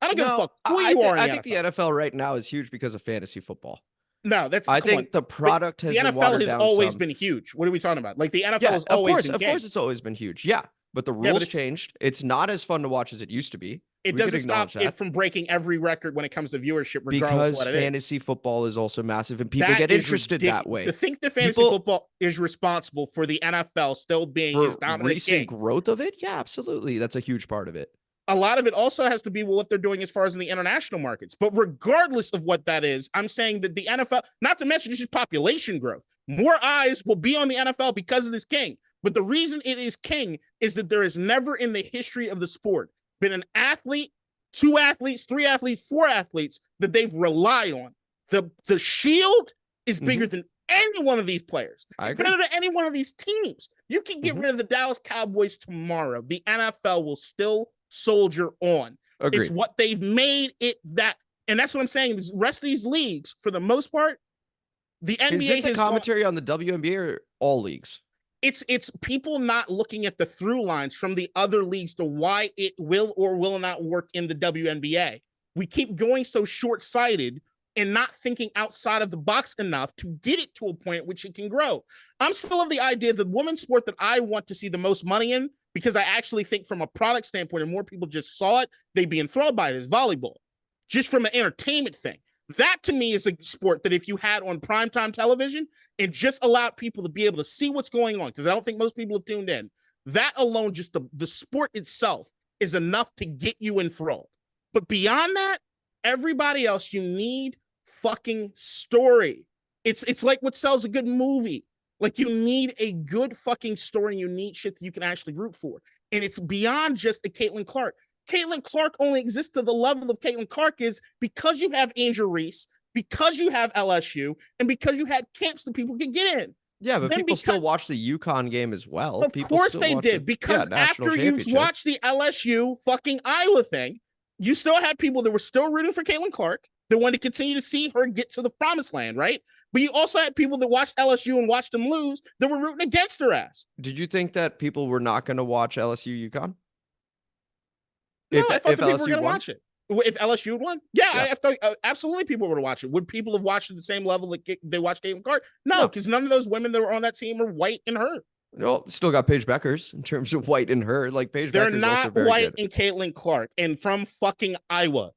I don't give a fuck who I you are in I the think the NFL. NFL right now is huge because of fantasy football. No, that's I come think on. the product has the been NFL watered has down always some. been huge. What are we talking about? Like the NFL Yeah, has of always course, been of king. course, it's always been huge. Yeah, but the Yeah, but rules changed. It's not as fun to watch as it used to be. It We could doesn't stop acknowledge it from breaking every record when it comes to viewership, regardless of because what it is. fantasy football is also massive, and people That get is interested that way. To think that fantasy football is responsible for the NFL still being For his dominant recent king. growth of it, yeah, absolutely, that's a huge part of it. A lot of it also has to be with what they're doing as far as in the international markets. But regardless of what that is, I'm saying that the NFL, not to mention just population growth, more eyes will be on the NFL because of this king. But the reason it is king is that there has never in the history of the sport been an athlete, 2 athletes, 3 athletes, 4 athletes that they've relied on. The shield is bigger than any one of these players. It's better than any one of these teams. You can get rid of the Dallas Cowboys tomorrow. The NFL will still soldier on. Agreed. It's what they've made it that, and that's what I'm saying. The rest of these leagues, for the most part, the NBA is this a has commentary on the WNBA or all leagues? It's people not looking at the through lines from the other leagues to why it will or will not work in the WNBA. We keep going so short-sighted and not thinking outside of the box enough to get it to a point at which it can grow. I'm still of the idea that the women's sport that I want to see the most money in, because I actually think from a product standpoint and more people just saw it, they'd be enthralled by it, is volleyball. Just from an entertainment thing. That to me is a sport that if you had on primetime television and just allowed people to be able to see what's going on, because I don't think most people have tuned in, that alone, just the sport itself is enough to get you enthralled. But beyond that, everybody else, you need fucking story. It's like what sells a good movie. Like you need a good fucking story. You need shit that you can actually root for. And it's beyond just a Caitlin Clark. Caitlin Clark only exists to the level of Caitlin Clark is because you have Angel Reese, because you have LSU, and because you had camps that people could get in. Yeah, but people still watch the UConn game as well. Of course they did, because after you watched the LSU fucking Iowa thing, you still had people that were still rooting for Caitlin Clark, that wanted to continue to see her get to the promised land, right? But you also had people that watched LSU and watched them lose that were rooting against her ass. Did you think that people were not going to watch LSU UConn? No, I thought that people were going to watch it. If LSU had won? Yeah. I thought absolutely people were going to watch it. Would people have watched it at the same level that they watched Caitlin Clark? No, because none of those women that were on that team are white and her. No, still got Paige Beckers in terms of white and her. Like Paige They're Beckers not also very white good. and Caitlin Clark and from fucking Iowa.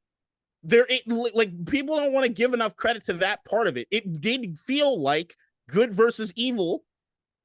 Like people don't want to give enough credit to that part of it. It did feel like good versus evil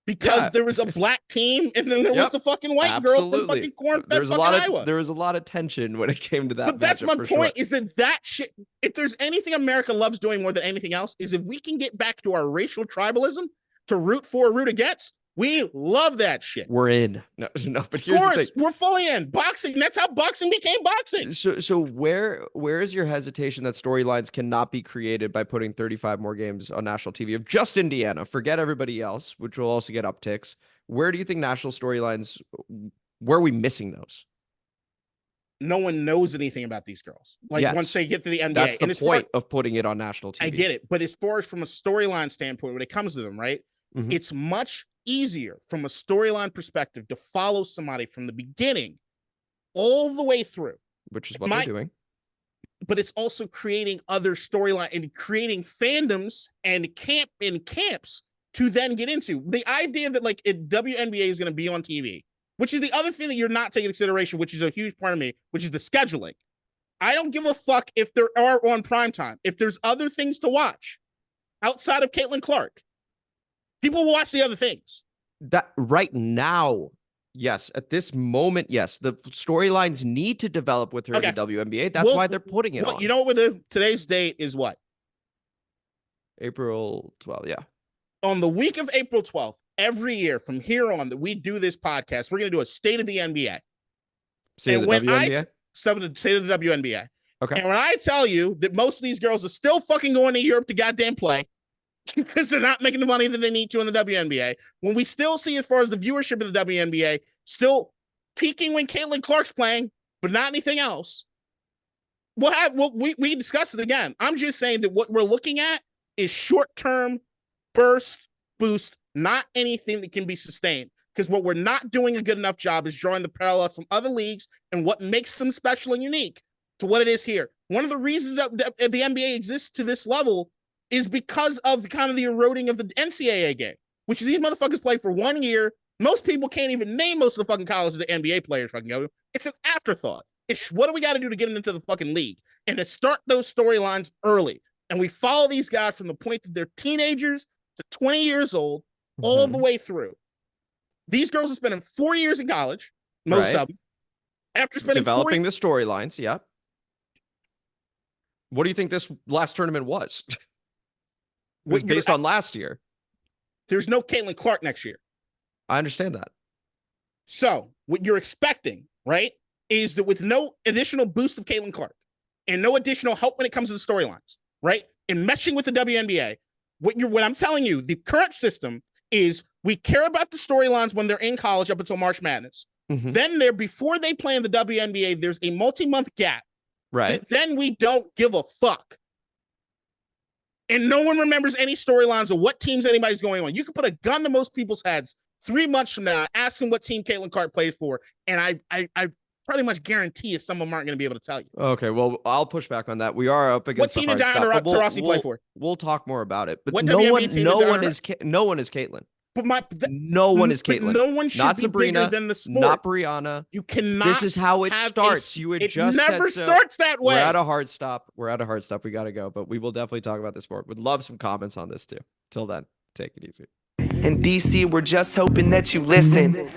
because there was a black team and then there was the fucking white girl from fucking corn-fed fucking Iowa. There was a lot of tension when it came to that. But that's my point is that shit, if there's anything America loves doing more than anything else, is if we can get back to our racial tribalism to root for or root against, we love that shit. We're in. No, but here's the thing. We're fully in. Boxing, that's how boxing became boxing. So where is your hesitation that storylines cannot be created by putting 35 more games on national TV of just Indiana? Forget everybody else, which will also get upticks. Where do you think national storylines, where are we missing those? No one knows anything about these girls. Like once they get to the NBA. That's the point of putting it on national TV. I get it. But as far as from a storyline standpoint, when it comes to them, right? Mm-hmm. It's much easier from a storyline perspective to follow somebody from the beginning all the way through, which is what they're doing. But it's also creating other storyline and creating fandoms and camps to then get into. The idea that like WNBA is going to be on TV, which is the other thing that you're not taking into consideration, which is a huge part of me, which is the scheduling. I don't give a fuck if there are on primetime. If there's other things to watch outside of Caitlin Clark, people will watch the other things. That right now, yes. At this moment, yes. The storylines need to develop with her in the WNBA. That's why they're putting it on. You know what? Today's date is what? April 12th, yeah. On the week of April 12th, every year from here on that we do this podcast, we're going to do a State of the NBA. State of the WNBA? State of the WNBA. Okay. And when I tell you that most of these girls are still fucking going to Europe to goddamn play, because they're not making the money that they need to in the WNBA. When we still see, as far as the viewership of the WNBA, still peaking when Caitlin Clark's playing, but not anything else. We discussed it again. I'm just saying that what we're looking at is short-term boost, not anything that can be sustained. Because what we're not doing a good enough job is drawing the parallels from other leagues and what makes them special and unique to what it is here. One of the reasons that the NBA exists to this level is because of kind of the eroding of the NCAA game, which is these motherfuckers play for 1 year. Most people can't even name most of the fucking colleges the NBA players fucking go to. It's an afterthought. It's what do we got to do to get them into the fucking league and to start those storylines early. And we follow these guys from the point that they're teenagers to 20 years old, all the way through. These girls are spending 4 years in college, most of them. After spending developing the storylines, yep. What do you think this last tournament was? It was based on last year. There's no Caitlin Clark next year. I understand that. So what you're expecting, right, is that with no additional boost of Caitlin Clark and no additional help when it comes to the storylines, right, and meshing with the WNBA, what I'm telling you, the current system is we care about the storylines when they're in college up until March Madness. Then before they play in the WNBA, there's a multi-month gap. Right. Then we don't give a fuck. And no one remembers any storylines or what teams anybody's going on. You can put a gun to most people's heads 3 months from now, ask them what team Caitlin Clark plays for, and I pretty much guarantee you some of them aren't going to be able to tell you. Okay, well, I'll push back on that. We are up against what team did Diana Taurasi play for? We'll talk more about it. But what no one is But Caitlin. No one is Caitlin. No one should not be Sabrina, bigger than the sport. Not Brianna. You cannot. This is how it starts. You had just It never said so. starts that way. We're at a hard stop. We got to go. But we will definitely talk about this more. Would love some comments on this too. Till then, take it easy. In DC, we're just hoping that you listen.